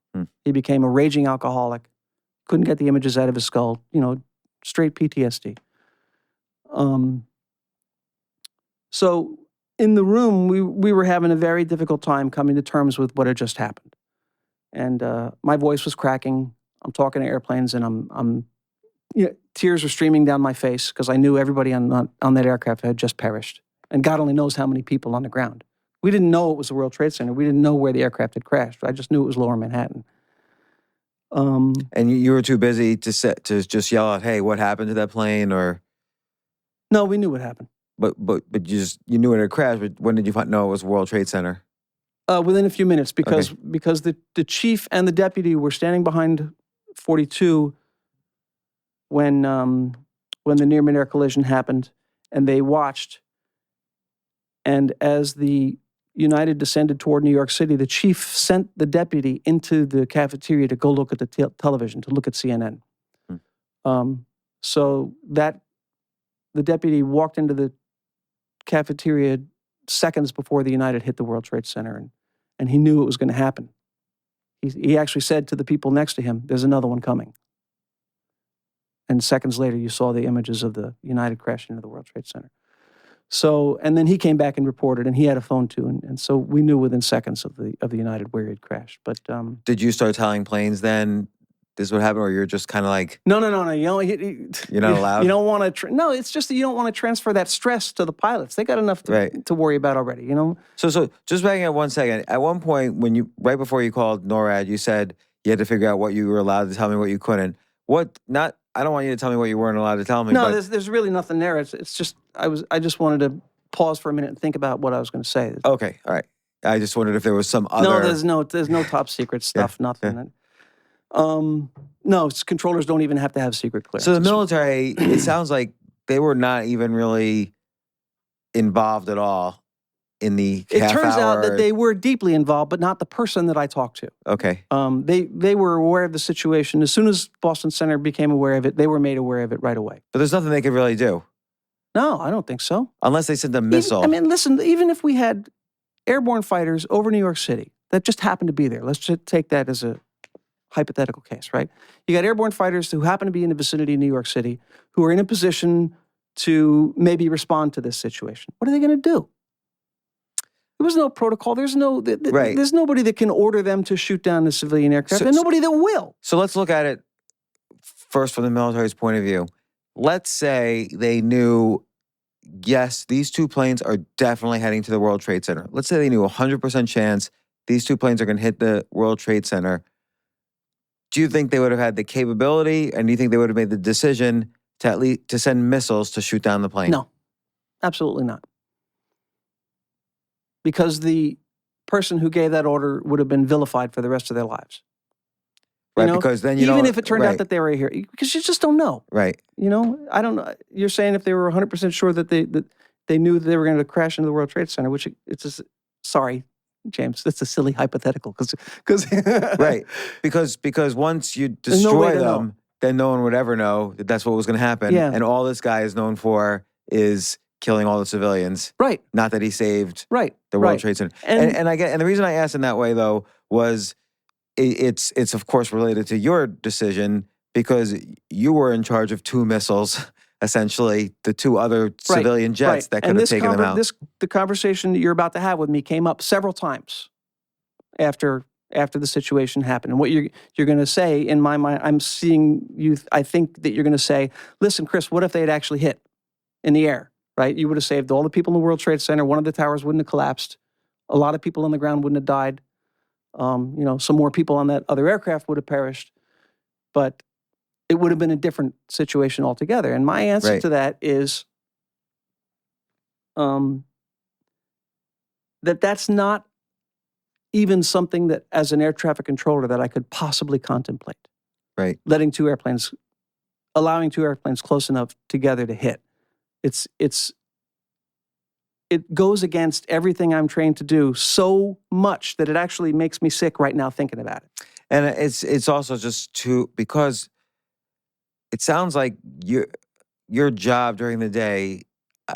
He became a raging alcoholic, couldn't get the images out of his skull, straight PTSD. So in the room, we were having a very difficult time coming to terms with what had just happened. And my voice was cracking. I'm talking to airplanes, and tears were streaming down my face, because I knew everybody on that aircraft had just perished. And God only knows how many people on the ground. We didn't know it was the World Trade Center. We didn't know where the aircraft had crashed. I just knew it was lower Manhattan. And you were too busy to just yell out, "Hey, what happened to that plane?" Or no, we knew what happened. But you knew it had crashed. But when did you know it was World Trade Center? Within a few minutes, because the chief and the deputy were standing behind 42 when the near mid-air collision happened, and they watched. And as the United descended toward New York City, the chief sent the deputy into the cafeteria to go look at the television, to look at CNN. So that the deputy walked into the cafeteria seconds before the United hit the World Trade Center, and he knew it was going to happen. He actually said to the people next to him, "There's another one coming." And seconds later, you saw the images of the United crashing into the World Trade Center. So, and then he came back and reported, and he had a phone too, and so we knew within seconds of the United where he had crashed. But did you start telling planes then this is what happened, or you're just kind of like, no, you're not allowed? You don't want to. No, it's just that you don't want to transfer that stress to the pilots. They got enough to worry about already. So just backing up 1 second. At one point, right before you called NORAD, you said you had to figure out what you were allowed to tell me, what you couldn't. What not I don't want you to tell me what you weren't allowed to tell me. No, but, there's really nothing there. It's just I just wanted to pause for a minute and think about what I was going to say. Okay, all right. I just wondered if there was some other. No, there's no top secret stuff. Nothing. No, controllers don't even have to have secret clearance. So the military, it sounds like they were not even really involved at all in the It half turns hour. out that they were deeply involved, but not the person that I talked to. Okay. They were aware of the situation. As soon as Boston Center became aware of it, they were made aware of it right away. But there's nothing they could really do. No, I don't think so. Unless they sent a missile. Listen, even if we had airborne fighters over New York City that just happened to be there, let's just take that as a hypothetical case, right? You got airborne fighters who happen to be in the vicinity of New York City who are in a position to maybe respond to this situation. What are they going to do? There was no protocol. There's there's nobody that can order them to shoot down the civilian aircraft, and nobody that will. So let's look at it first from the military's point of view. Let's say they knew, yes, these two planes are definitely heading to the World Trade Center. Let's say they knew 100% chance these two planes are going to hit the World Trade Center. Do you think they would have had the capability, and do you think they would have made the decision to at least to send missiles to shoot down the plane? No, absolutely not. Because the person who gave that order would have been vilified for the rest of their lives. Right, because then you even if it turned out that they were here, because you just don't know. Right. I don't know. You're saying if they were 100% sure that they knew that they were going to crash into the World Trade Center, which sorry, James, that's a silly hypothetical. Because right, because once you destroy them, then no one would ever know that that's what was going to happen. Yeah. And all this guy is known for is killing all the civilians. Right. Not that he saved the World Right. Trade Center. And the reason I asked in that way though was it's of course related to your decision because you were in charge of two missiles. Essentially, the two other civilian jets that could have taken them out. The conversation that you're about to have with me came up several times after the situation happened. And what you're going to say, in my mind, I'm seeing you, I think that you're going to say, listen, Chris, what if they had actually hit in the air, right? You would have saved all the people in the World Trade Center. One of the towers wouldn't have collapsed. A lot of people on the ground wouldn't have died. Some more people on that other aircraft would have perished. But it would have been a different situation altogether. And my answer to that is that's not even something that, as an air traffic controller, that I could possibly contemplate. Right. Allowing two airplanes close enough together to hit. It goes against everything I'm trained to do so much that it actually makes me sick right now thinking about it. And it's also just because it sounds like your job during the day,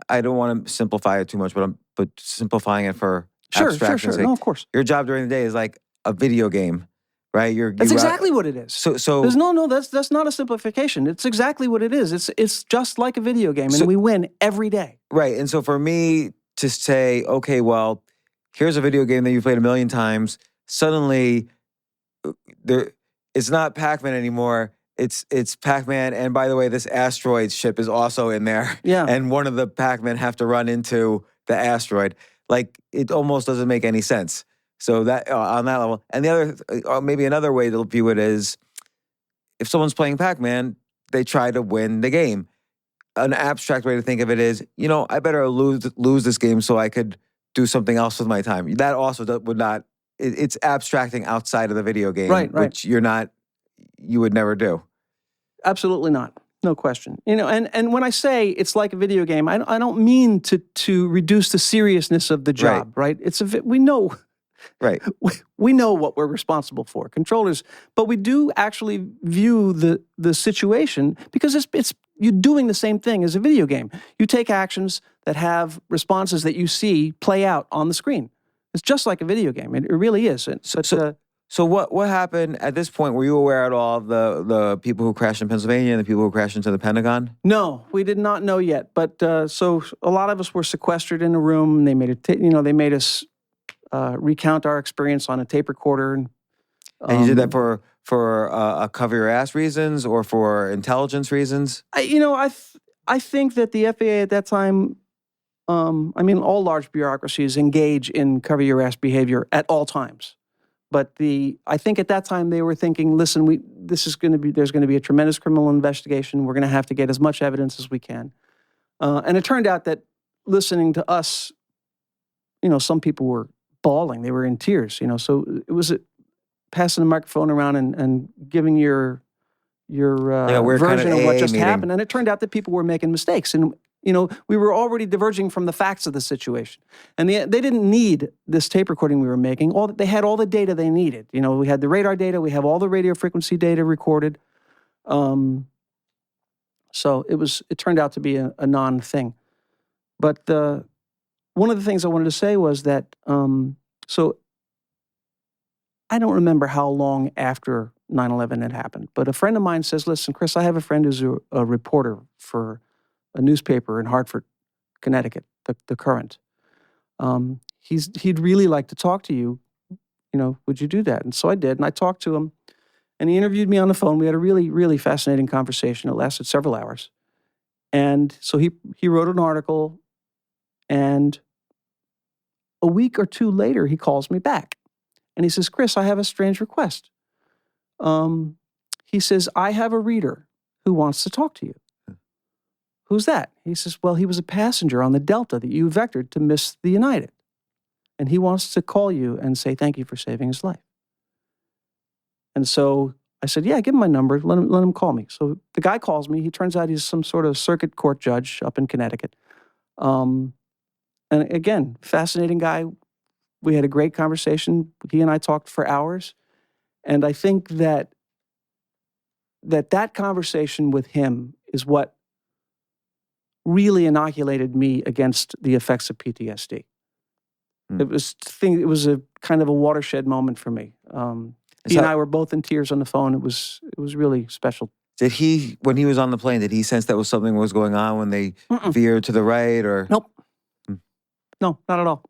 I don't want to simplify it too much, but simplifying it for abstraction's sake. No, of course. Your job during the day is like a video game, right? That's exactly what it is. So there's that's not a simplification. It's exactly what it is. It's just like a video game, and we win every day. Right. And so for me to say, okay, well, here's a video game that you've played a million times. Suddenly, it's not Pac-Man anymore. It's Pac-Man, and by the way, this asteroid ship is also in there. Yeah. And one of the Pac-Men have to run into the asteroid. Like, it almost doesn't make any sense. So that on that level. And the other, maybe another way to view it is, if someone's playing Pac-Man, they try to win the game. An abstract way to think of it is, I better lose this game so I could do something else with my time. That also would not. It's abstracting outside of the video game, which you would never do. Absolutely not. No question. And when I say it's like a video game, I don't mean to reduce the seriousness of the job, right? We know. Right. We know what we're responsible for, controllers, but we do actually view the situation because it's you're doing the same thing as a video game. You take actions that have responses that you see play out on the screen. It's just like a video game. It really is. So what happened at this point? Were you aware at all of the people who crashed in Pennsylvania and the people who crashed into the Pentagon? No, we did not know yet. But so a lot of us were sequestered in a room. And they made us recount our experience on a tape recorder. And you did that for cover your ass reasons or for intelligence reasons? I think that the FAA at that time, all large bureaucracies engage in cover your ass behavior at all times. But I think at that time they were thinking, listen, there's going to be a tremendous criminal investigation. We're going to have to get as much evidence as we can. And it turned out that listening to us, some people were bawling. They were in tears, So it was passing the microphone around and giving your version of what just happened. And it turned out that people were making mistakes. And, we were already diverging from the facts of the situation. And they didn't need this tape recording we were making. They had all the data they needed. We had the radar data. We have all the radio frequency data recorded. So it turned out to be a non-thing. But one of the things I wanted to say was that, so I don't remember how long after 9/11 had happened, but a friend of mine says, listen, Chris, I have a friend who's a reporter for a newspaper in Hartford, Connecticut, the Current. He'd really like to talk to you. Would you do that? And so I did, and I talked to him, and he interviewed me on the phone. We had a really, really fascinating conversation. It lasted several hours. And so he wrote an article, and a week or two later, he calls me back. And he says, Chris, I have a strange request. He says, I have a reader who wants to talk to you. Who's that? He says, well, he was a passenger on the Delta that you vectored to miss the United. And he wants to call you and say thank you for saving his life. And so I said, yeah, give him my number. Let him call me. So the guy calls me. He turns out he's some sort of circuit court judge up in Connecticut. And again, fascinating guy. We had a great conversation. He and I talked for hours. And I think that conversation with him is what really inoculated me against the effects of PTSD. It was a kind of a watershed moment for me. He and I were both in tears on the phone. It was really special. Did he, when he was on the plane, did he sense that something was going on when they veered to the right, or? Nope. No, not at all.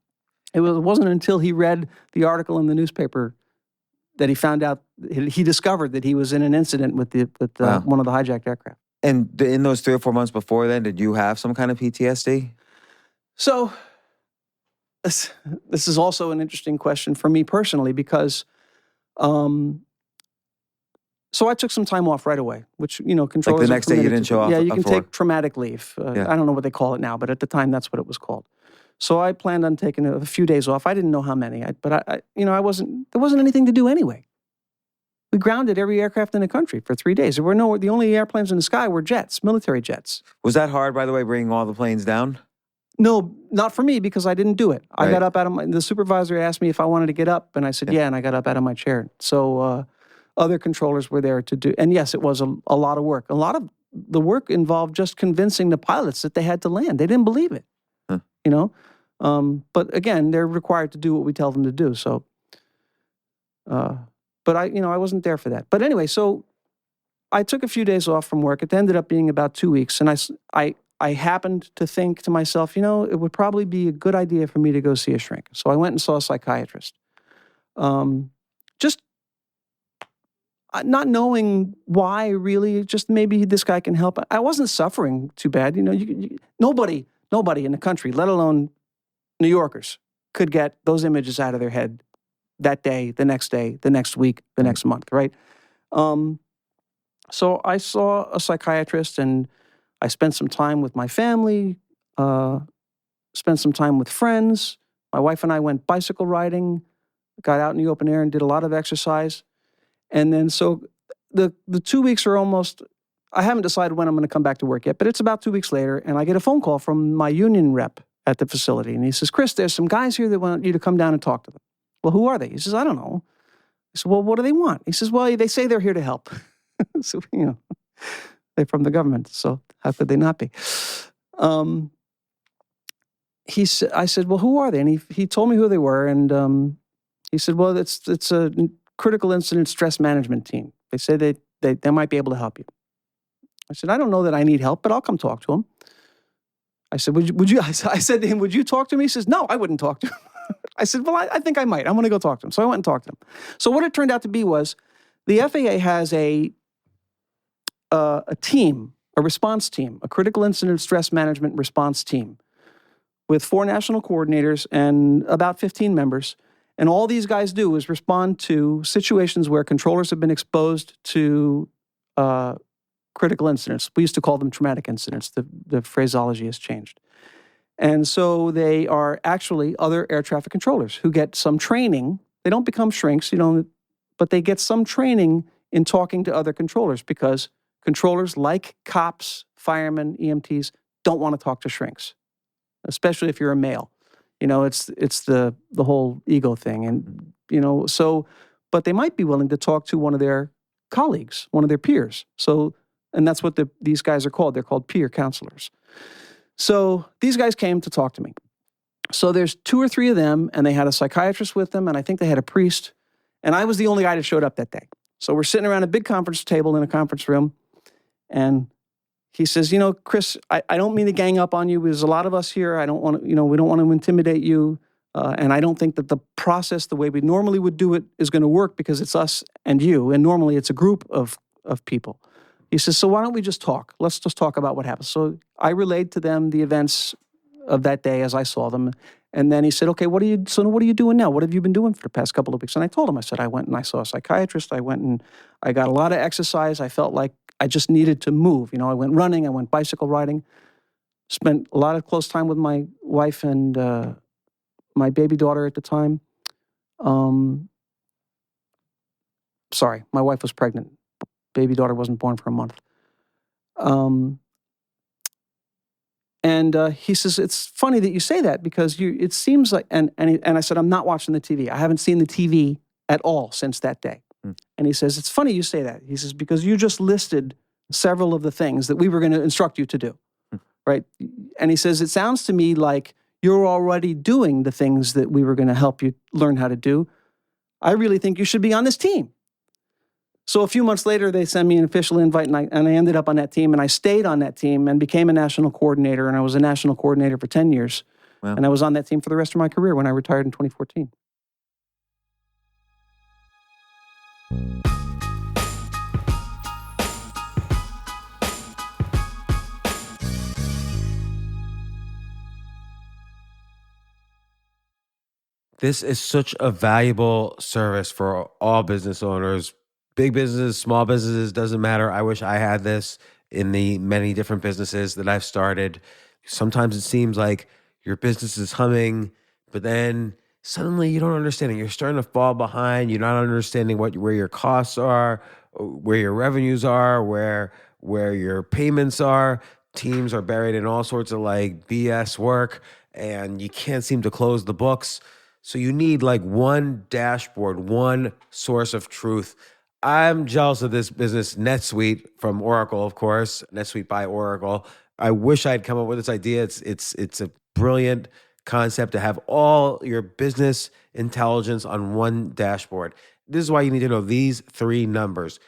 It wasn't until he read the article in the newspaper that he found out, he discovered that he was in an incident with one of the hijacked aircraft. And in those 3 or 4 months before then, did you have some kind of PTSD? So this is also an interesting question for me personally, because so I took some time off right away, which, controllers... Like the next day you didn't show up? Yeah, you can take traumatic leave. I don't know what they call it now, but at the time that's what it was called. So I planned on taking a few days off. I didn't know how many, there wasn't anything to do anyway. We grounded every aircraft in the country for 3 days. The only airplanes in the sky were jets, military jets. Was that hard, by the way, bringing all the planes down? No, not for me, because I didn't do it. Right. I got up the supervisor asked me if I wanted to get up, and I said, yeah, and I got up out of my chair. So other controllers were there to do, and yes, it was a lot of work. A lot of the work involved just convincing the pilots that they had to land. They didn't believe it, But again, they're required to do what we tell them to do, so... But I wasn't there for that. But anyway, so I took a few days off from work. It ended up being about 2 weeks. And I happened to think to myself, it would probably be a good idea for me to go see a shrink. So I went and saw a psychiatrist. Just not knowing why, really, just maybe this guy can help. I wasn't suffering too bad. Nobody in the country, let alone New Yorkers, could get those images out of their head that day, the next week, the next month, right? So I saw a psychiatrist, and I spent some time with my family, spent some time with friends. My wife and I went bicycle riding, got out in the open air and did a lot of exercise. And then so the 2 weeks are almost, I haven't decided when I'm going to come back to work yet, but it's about 2 weeks later, and I get a phone call from my union rep at the facility. And he says, Chris, there's some guys here that want you to come down and talk to them. Well, who are they? He says, I don't know. I said, well, what do they want? He says, well, they say they're here to help. So, they're from the government, so how could they not be? I said, well, who are they? And he told me who they were, and he said, well, it's a critical incident stress management team. They say they might be able to help you. I said, I don't know that I need help, but I'll come talk to them. I said, would you? I said to him, would you talk to me? He says, no, I wouldn't talk to him. I said, well, I think I might. I'm going to go talk to him. So I went and talked to him. So what it turned out to be was the FAA has a team, a response team, a critical incident stress management response team with 4 national coordinators and about 15 members. And all these guys do is respond to situations where controllers have been exposed to critical incidents. We used to call them traumatic incidents. The phraseology has changed. And so they are actually other air traffic controllers who get some training. They don't become shrinks, but they get some training in talking to other controllers, because controllers, like cops, firemen, EMTs, don't want to talk to shrinks, especially if you're a male. It's the whole ego thing. And, but they might be willing to talk to one of their colleagues, one of their peers. And that's what these guys are called. They're called peer counselors. So these guys came to talk to me. So there's 2 or 3 of them, and they had a psychiatrist with them, and I think they had a priest. And I was the only guy that showed up that day. So we're sitting around a big conference table in a conference room, and he says, Chris, I don't mean to gang up on you. There's a lot of us here. I don't want to, we don't want to intimidate you. And I don't think that the process, the way we normally would do it, is going to work, because it's us and you. And normally it's a group of people. He says, so why don't we just talk? Let's just talk about what happened. So I relayed to them the events of that day as I saw them. And then he said, okay, what are you doing now? What have you been doing for the past couple of weeks? And I told him, I said, I went and I saw a psychiatrist. I went and I got a lot of exercise. I felt like I just needed to move. I went running. I went bicycle riding. Spent a lot of close time with my wife and my baby daughter at the time. Sorry, my wife was pregnant. Baby daughter wasn't born for a month. And he says, it's funny that you say that, because it seems like, and I said, I'm not watching the TV. I haven't seen the TV at all since that day. And he says, it's funny you say that. He says, because you just listed several of the things that we were going to instruct you to do, right? And he says, it sounds to me like you're already doing the things that we were going to help you learn how to do. I really think you should be on this team. So a few months later, they sent me an official invite, and I ended up on that team, and I stayed on that team and became a national coordinator, and I was a national coordinator for 10 years. Wow. And I was on that team for the rest of my career when I retired in 2014. This is such a valuable service for all business owners. Big businesses, small businesses, doesn't matter. I wish I had this in the many different businesses that I've started. Sometimes it seems like your business is humming, but then suddenly you don't understand it. You're starting to fall behind. You're not understanding where your costs are, where your revenues are, where your payments are. Teams are buried in all sorts of BS work, and you can't seem to close the books. So you need one dashboard, one source of truth. I'm jealous of this business, NetSuite from Oracle, of course, NetSuite by Oracle. I wish I'd come up with this idea. It's a brilliant concept to have all your business intelligence on one dashboard. This is why you need to know these 3 numbers: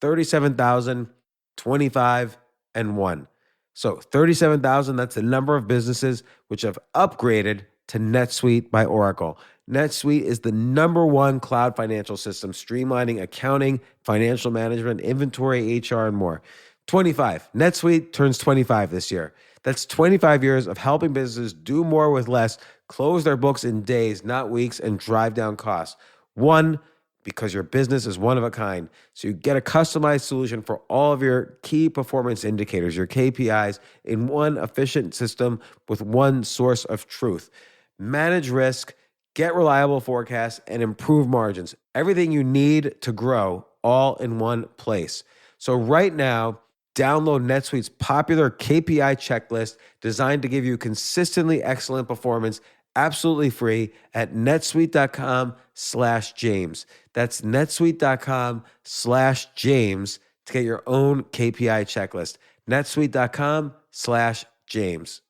37,000, 25, and 1. So 37,000, that's the number of businesses which have upgraded to NetSuite by Oracle. NetSuite is the #1 cloud financial system, streamlining accounting, financial management, inventory, HR, and more. 25. NetSuite turns 25 this year. That's 25 years of helping businesses do more with less, close their books in days, not weeks, and drive down costs. 1, because your business is one of a kind. So you get a customized solution for all of your key performance indicators, your KPIs, in one efficient system with one source of truth. Manage risk, get reliable forecasts, and improve margins. Everything you need to grow, all in one place. So right now, download NetSuite's popular KPI checklist designed to give you consistently excellent performance, absolutely free, at netsuite.com/James. That's netsuite.com/James to get your own KPI checklist. netsuite.com/James.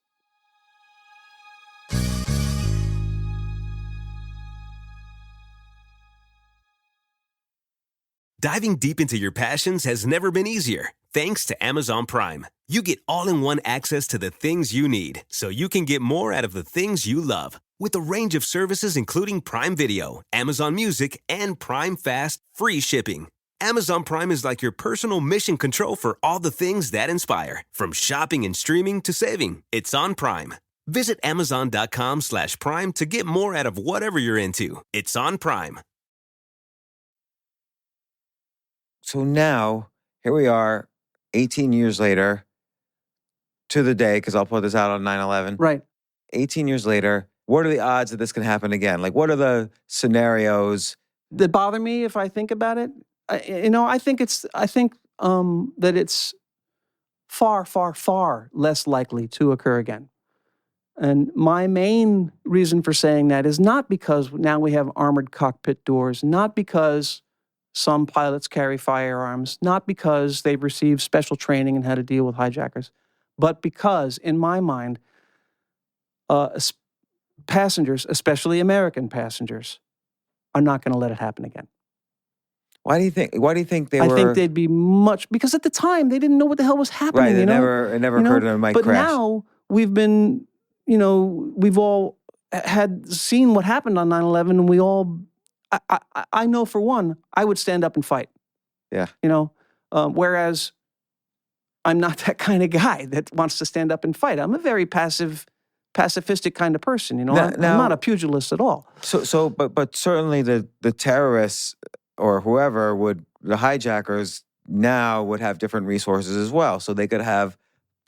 Diving deep into your passions has never been easier. Thanks to Amazon Prime. You get all-in-one access to the things you need, so you can get more out of the things you love. With a range of services including Prime Video, Amazon Music, and Prime Fast free shipping. Amazon Prime is like your personal mission control for all the things that inspire. From shopping and streaming to saving, it's on Prime. Visit Amazon.com/Prime to get more out of whatever you're into. It's on Prime. So now, here we are, 18 years later, to the day, because I'll put this out on 9/11. Right. 18 years later, what are the odds that this can happen again? Like, what are the scenarios? That bother me if I think about it. I think that it's far, far, far less likely to occur again. And my main reason for saying that is not because now we have armored cockpit doors, not because some pilots carry firearms, not because they've received special training in how to deal with hijackers, but because, in my mind, passengers, especially American passengers, are not going to let it happen again. Why do you think they I were? think they'd be because at the time they didn't know what the hell was happening. Right, it you know? never occurred to them it might but crash. Now we've been, we've all had seen what happened on 9/11, and we all, I know for one, I would stand up and fight. Yeah. Whereas I'm not that kind of guy that wants to stand up and fight. I'm a very pacifistic kind of person. I'm not a pugilist at all. But certainly the terrorists or whoever the hijackers now would have different resources as well. So they could have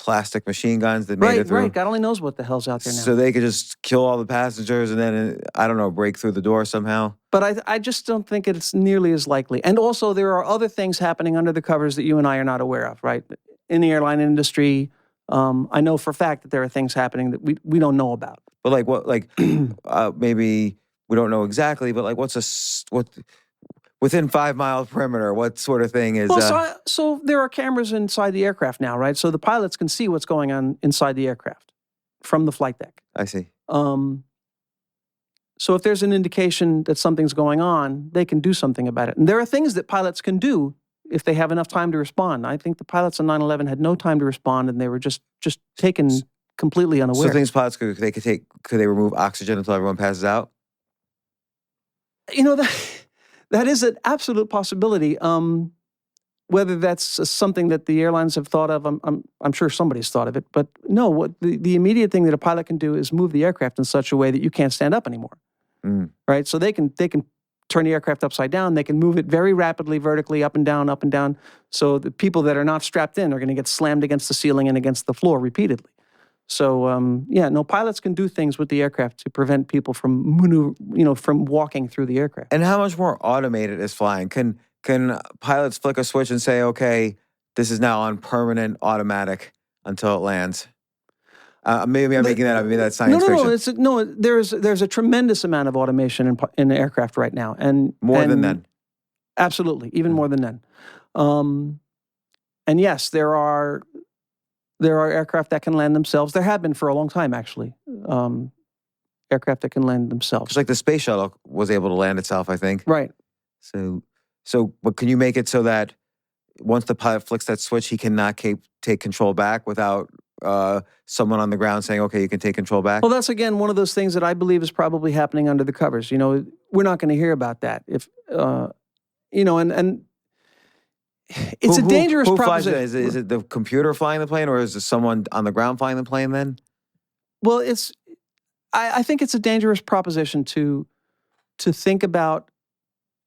plastic machine guns that made it through. Right. God only knows what the hell's out there now. So they could just kill all the passengers and then, I don't know, break through the door somehow. But I just don't think it's nearly as likely. And also there are other things happening under the covers that you and I are not aware of, right? In the airline industry, I know for a fact that there are things happening that we don't know about. But like what, maybe we don't know exactly, but like within 5 mile perimeter, what sort of thing is? Well, so there are cameras inside the aircraft now, right? So the pilots can see what's going on inside the aircraft from the flight deck. I see. So if there's an indication that something's going on, they can do something about it. And there are things that pilots can do if they have enough time to respond. I think the pilots on 9/11 had no time to respond, and they were just taken completely unaware. So things pilots could they remove oxygen until everyone passes out? That is an absolute possibility. Whether that's something that the airlines have thought of, I'm sure somebody's thought of it. But no, what the immediate thing that a pilot can do is move the aircraft in such a way that you can't stand up anymore. Right? So they can turn the aircraft upside down. They can move it very rapidly, vertically, up and down, up and down. So the people that are not strapped in are going to get slammed against the ceiling and against the floor repeatedly. So pilots can do things with the aircraft to prevent people from from walking through the aircraft. And how much more automated is flying? Can pilots flick a switch and say, okay, this is now on permanent automatic until it lands? Maybe I'm making that up. Maybe that's science fiction. There's a tremendous amount of automation in the aircraft right now, and more than then. Absolutely, even more than then. And yes, there are aircraft that can land themselves. There have been for a long time, actually. Aircraft that can land themselves. Just like the space shuttle was able to land itself, I think. Right. But can you make it so that once the pilot flicks that switch, he cannot take control back without someone on the ground saying, okay, you can take control back? Well, that's, again, one of those things that I believe is probably happening under the covers. We're not going to hear about that. If, and it's a dangerous proposition. Is it the computer flying the plane, or is it someone on the ground flying the plane then? Well, I think it's a dangerous proposition to think about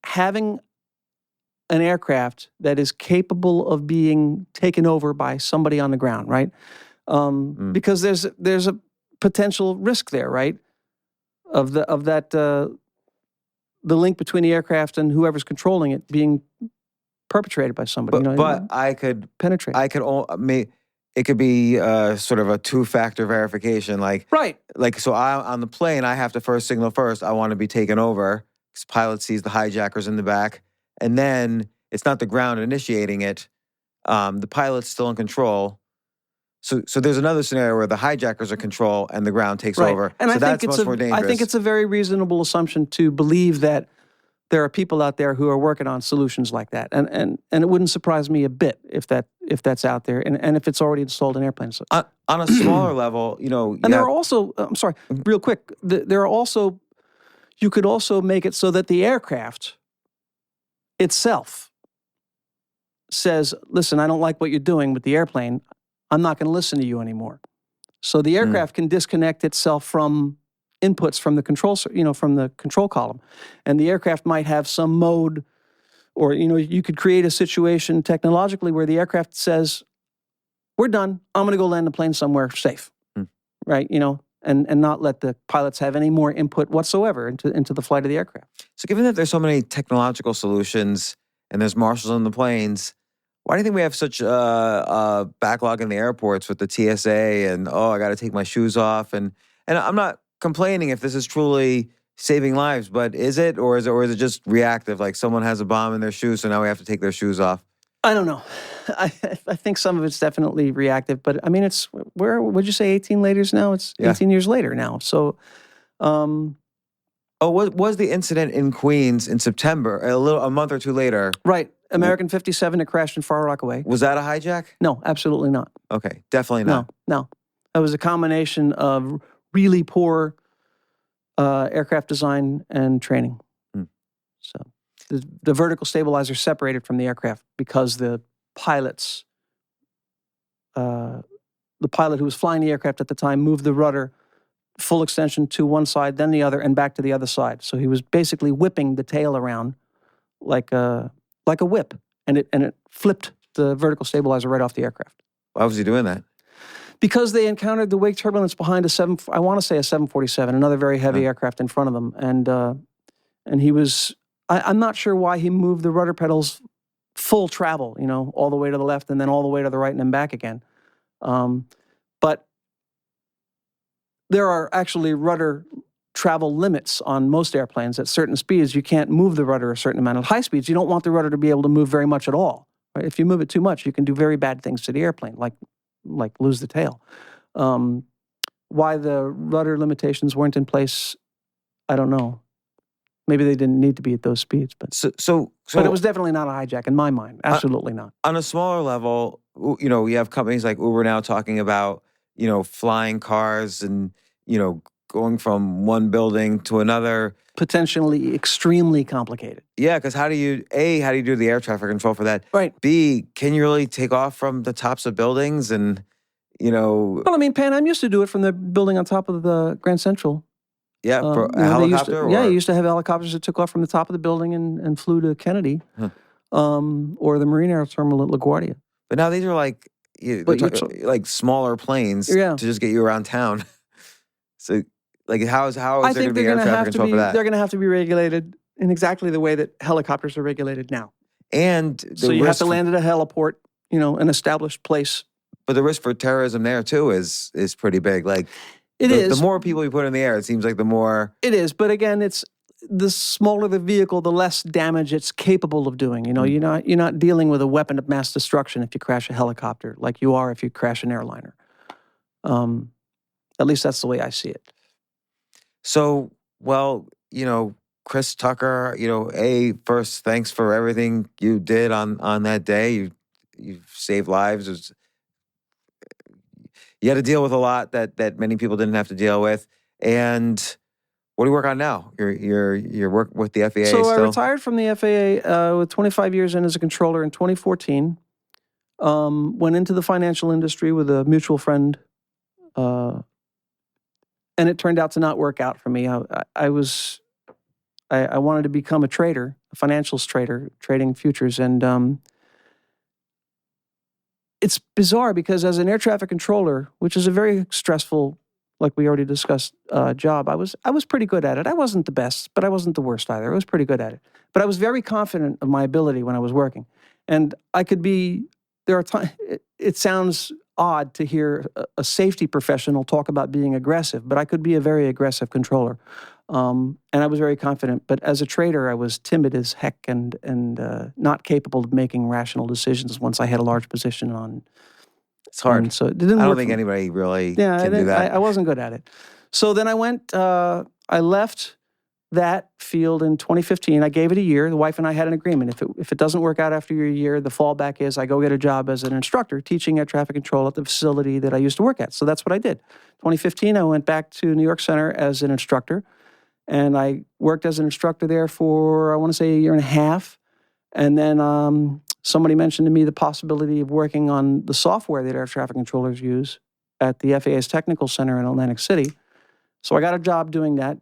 having an aircraft that is capable of being taken over by somebody on the ground, right? Because there's a potential risk there, right? Of that the link between the aircraft and whoever's controlling it being perpetrated by somebody. But I could penetrate. It could be sort of a two-factor verification, right. So on the plane, I have to first signal first. I want to be taken over. Because pilot sees the hijackers in the back, and then it's not the ground initiating it. The pilot's still in control. So there's another scenario where the hijackers are in control and the ground takes over. And so that's much more dangerous. I think it's a very reasonable assumption to believe that there are people out there who are working on solutions like that. And it wouldn't surprise me a bit if that's out there and if it's already installed in airplanes. On a smaller level, And there are also, I'm sorry, real quick, there are also, you could also make it so that the aircraft itself says, listen, I don't like what you're doing with the airplane. I'm not going to listen to you anymore. So the aircraft can disconnect itself from inputs from the from the control column. And the aircraft might have some mode, or, you could create a situation technologically where the aircraft says, we're done. I'm going to go land the plane somewhere safe, right? And not let the pilots have any more input whatsoever into the flight of the aircraft. So given that there's so many technological solutions and there's marshals on the planes, why do you think we have such a backlog in the airports with the TSA and, I got to take my shoes off? And I'm not complaining if this is truly saving lives, but is it, or is it just reactive? Like someone has a bomb in their shoes, so now we have to take their shoes off. I don't know. I think some of it's definitely reactive, but I mean, it's would you say 18 laters now? It's 18 years later now. So, what was the incident in Queens in September, a month or two later? Right. American 57 that crashed in Far Rockaway. Was that a hijack? No, absolutely not. Okay, definitely not. No. It was a combination of really poor aircraft design and training. So the vertical stabilizer separated from the aircraft because the pilot who was flying the aircraft at the time moved the rudder full extension to one side, then the other, and back to the other side. So he was basically whipping the tail around like a whip, and it flipped the vertical stabilizer right off the aircraft. Why was he doing that? Because they encountered the wake turbulence behind a 747, another very heavy aircraft in front of them, and he was. I'm not sure why he moved the rudder pedals full travel, all the way to the left and then all the way to the right and then back again. But there are actually rudder travel limits on most airplanes. At certain speeds, you can't move the rudder a certain amount. At high speeds, you don't want the rudder to be able to move very much at all. Right? If you move it too much, you can do very bad things to the airplane, like lose the tail. Why the rudder limitations weren't in place, I don't know. Maybe they didn't need to be at those speeds, but but it was definitely not a hijack in my mind. Absolutely not. On a smaller level, we have companies like Uber now talking about, flying cars and, going from one building to another. Potentially extremely complicated. Yeah, because how do you do the air traffic control for that? Right. B, can you really take off from the tops of buildings and, Well, I mean, Pan Am used to do it from the building on top of the Grand Central. Yeah, for a helicopter? You used to have helicopters that took off from the top of the building and flew to Kennedy, or the Marine Air Terminal at LaGuardia. But now these are like smaller planes to just get you around town. So, how is there going to be air traffic control for that? They're going to have to be regulated in exactly the way that helicopters are regulated now. And so you have to land at a heliport, an established place. But the risk for terrorism there too is pretty big. The more people you put in the air, it seems like the more... It is, but again, it's the smaller the vehicle, the less damage it's capable of doing. You're not dealing with a weapon of mass destruction if you crash a helicopter, like you are if you crash an airliner. At least that's the way I see it. So, Chris Tucker, first, thanks for everything you did on that day. You've saved lives. You had to deal with a lot that many people didn't have to deal with. And what do you work on now? You're working with the FAA still? So I retired from the FAA with 25 years in as a controller in 2014. Went into the financial industry with a mutual friend, and it turned out to not work out for me. I wanted to become a trader, a financials trader, trading futures, and it's bizarre because as an air traffic controller, which is a very stressful, like we already discussed, job, I was pretty good at it. I wasn't the best, but I wasn't the worst either. I was pretty good at it. But I was very confident of my ability when I was working. And I could be, there are times, it sounds odd to hear a safety professional talk about being aggressive, but I could be a very aggressive controller. And I was very confident. But as a trader, I was timid as heck and not capable of making rational decisions once I had a large position on. It's hard. So it didn't work. I don't think anybody really can do that. I wasn't good at it. So then I left that field in 2015. I gave it a year. The wife and I had an agreement. If it doesn't work out after a year, the fallback is I go get a job as an instructor teaching air traffic control at the facility that I used to work at. So that's what I did. 2015, I went back to New York Center as an instructor. And I worked as an instructor there for, I want to say, a year and a half. And then somebody mentioned to me the possibility of working on the software that air traffic controllers use at the FAA's Technical Center in Atlantic City. So I got a job doing that.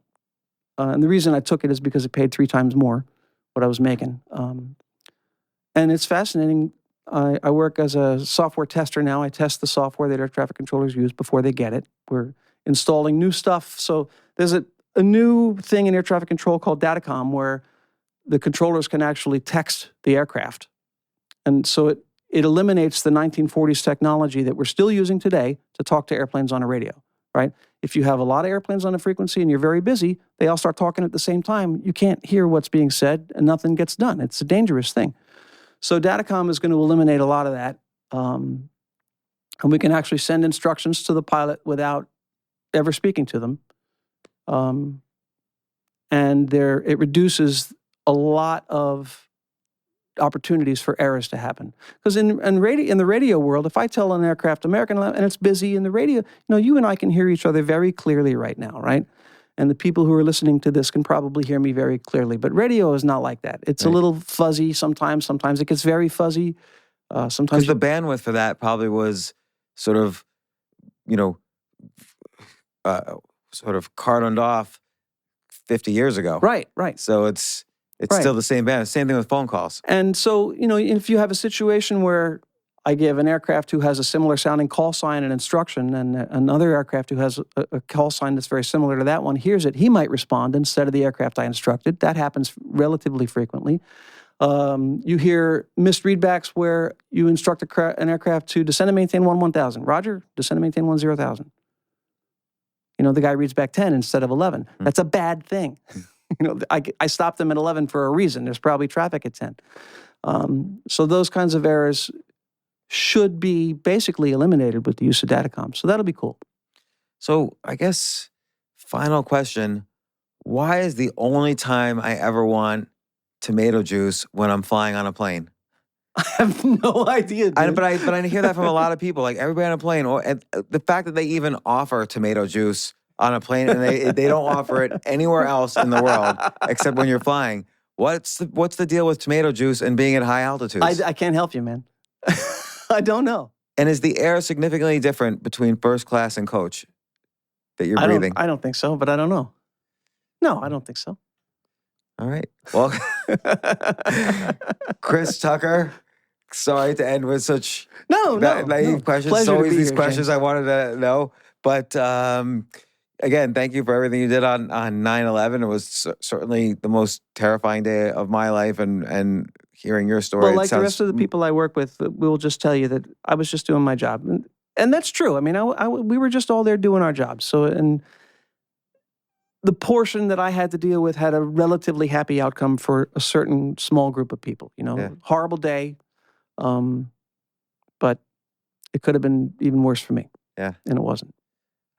And the reason I took it is because it paid 3 times more what I was making. And it's fascinating. I work as a software tester now. I test the software that air traffic controllers use before they get it. We're installing new stuff. So there's a new thing in air traffic control called Datacom where the controllers can actually text the aircraft. And so it eliminates the 1940s technology that we're still using today to talk to airplanes on a radio, right? If you have a lot of airplanes on a frequency and you're very busy, they all start talking at the same time. You can't hear what's being said and nothing gets done. It's a dangerous thing. So Datacom is going to eliminate a lot of that. And we can actually send instructions to the pilot without ever speaking to them. And it reduces a lot of opportunities for errors to happen. Because in the radio world, if I tell an aircraft, American Airlines, and it's busy in the radio, you and I can hear each other very clearly right now, right? And the people who are listening to this can probably hear me very clearly. But radio is not like that. It's a little fuzzy sometimes. Sometimes it gets very fuzzy. Sometimes the bandwidth for that probably was sort of, sort of cordoned off 50 years ago. Right. So it's still the same band. Same thing with phone calls. And so, if you have a situation where I give an aircraft who has a similar sounding call sign and instruction, and another aircraft who has a call sign that's very similar to that one hears it, he might respond instead of the aircraft I instructed. That happens relatively frequently. You hear missed readbacks where you instruct an aircraft to descend and maintain 1000. Roger, descend and maintain 10,000. The guy reads back 10 instead of 11. That's a bad thing. I stopped them at 11 for a reason. There's probably traffic at 10. So those kinds of errors should be basically eliminated with the use of Datacom. So that'll be cool. So I guess, final question, why is the only time I ever want tomato juice when I'm flying on a plane? I have no idea, dude. But I hear that from a lot of people, like everybody on a plane, and the fact that they even offer tomato juice on a plane and they don't offer it anywhere else in the world except when you're flying. What's the deal with tomato juice and being at high altitudes? I can't help you, man. I don't know. And is the air significantly different between first class and coach that you're breathing? I don't think so, but I don't know. No, I don't think so. All right. Well, Chris Tucker, sorry to end with such naive questions. It's always these questions I wanted to know. But again, thank you for everything you did on 9/11. It was certainly the most terrifying day of my life, and hearing your story. Well, like the rest of the people I work with, we will just tell you that I was just doing my job. And that's true. I mean, we were just all there doing our jobs. So, and the portion that I had to deal with had a relatively happy outcome for a certain small group of people. Horrible day, but it could have been even worse for me. Yeah. And it wasn't.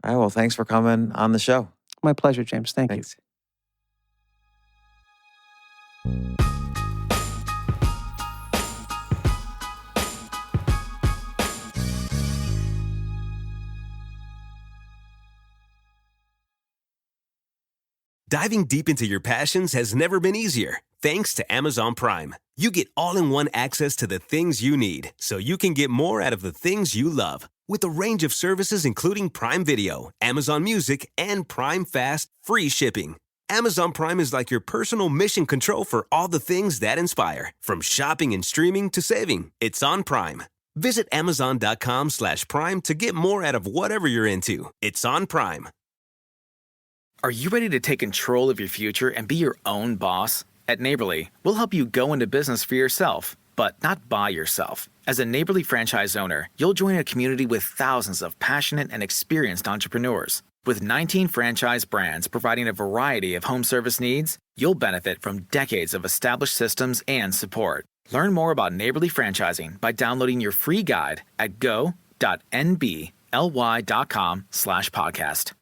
All right, well, thanks for coming on the show. My pleasure, James. Thank you. Diving deep into your passions has never been easier. Thanks to Amazon Prime. You get all-in-one access to the things you need, so you can get more out of the things you love. With a range of services including Prime Video, Amazon Music, and Prime Fast free shipping. Amazon Prime is like your personal mission control for all the things that inspire. From shopping and streaming to saving, it's on Prime. Visit Amazon.com/Prime to get more out of whatever you're into. It's on Prime. Are you ready to take control of your future and be your own boss? At Neighborly, we'll help you go into business for yourself, but not by yourself. As a Neighborly franchise owner, you'll join a community with thousands of passionate and experienced entrepreneurs. With 19 franchise brands providing a variety of home service needs, you'll benefit from decades of established systems and support. Learn more about Neighborly franchising by downloading your free guide at go.nbly.com/podcast.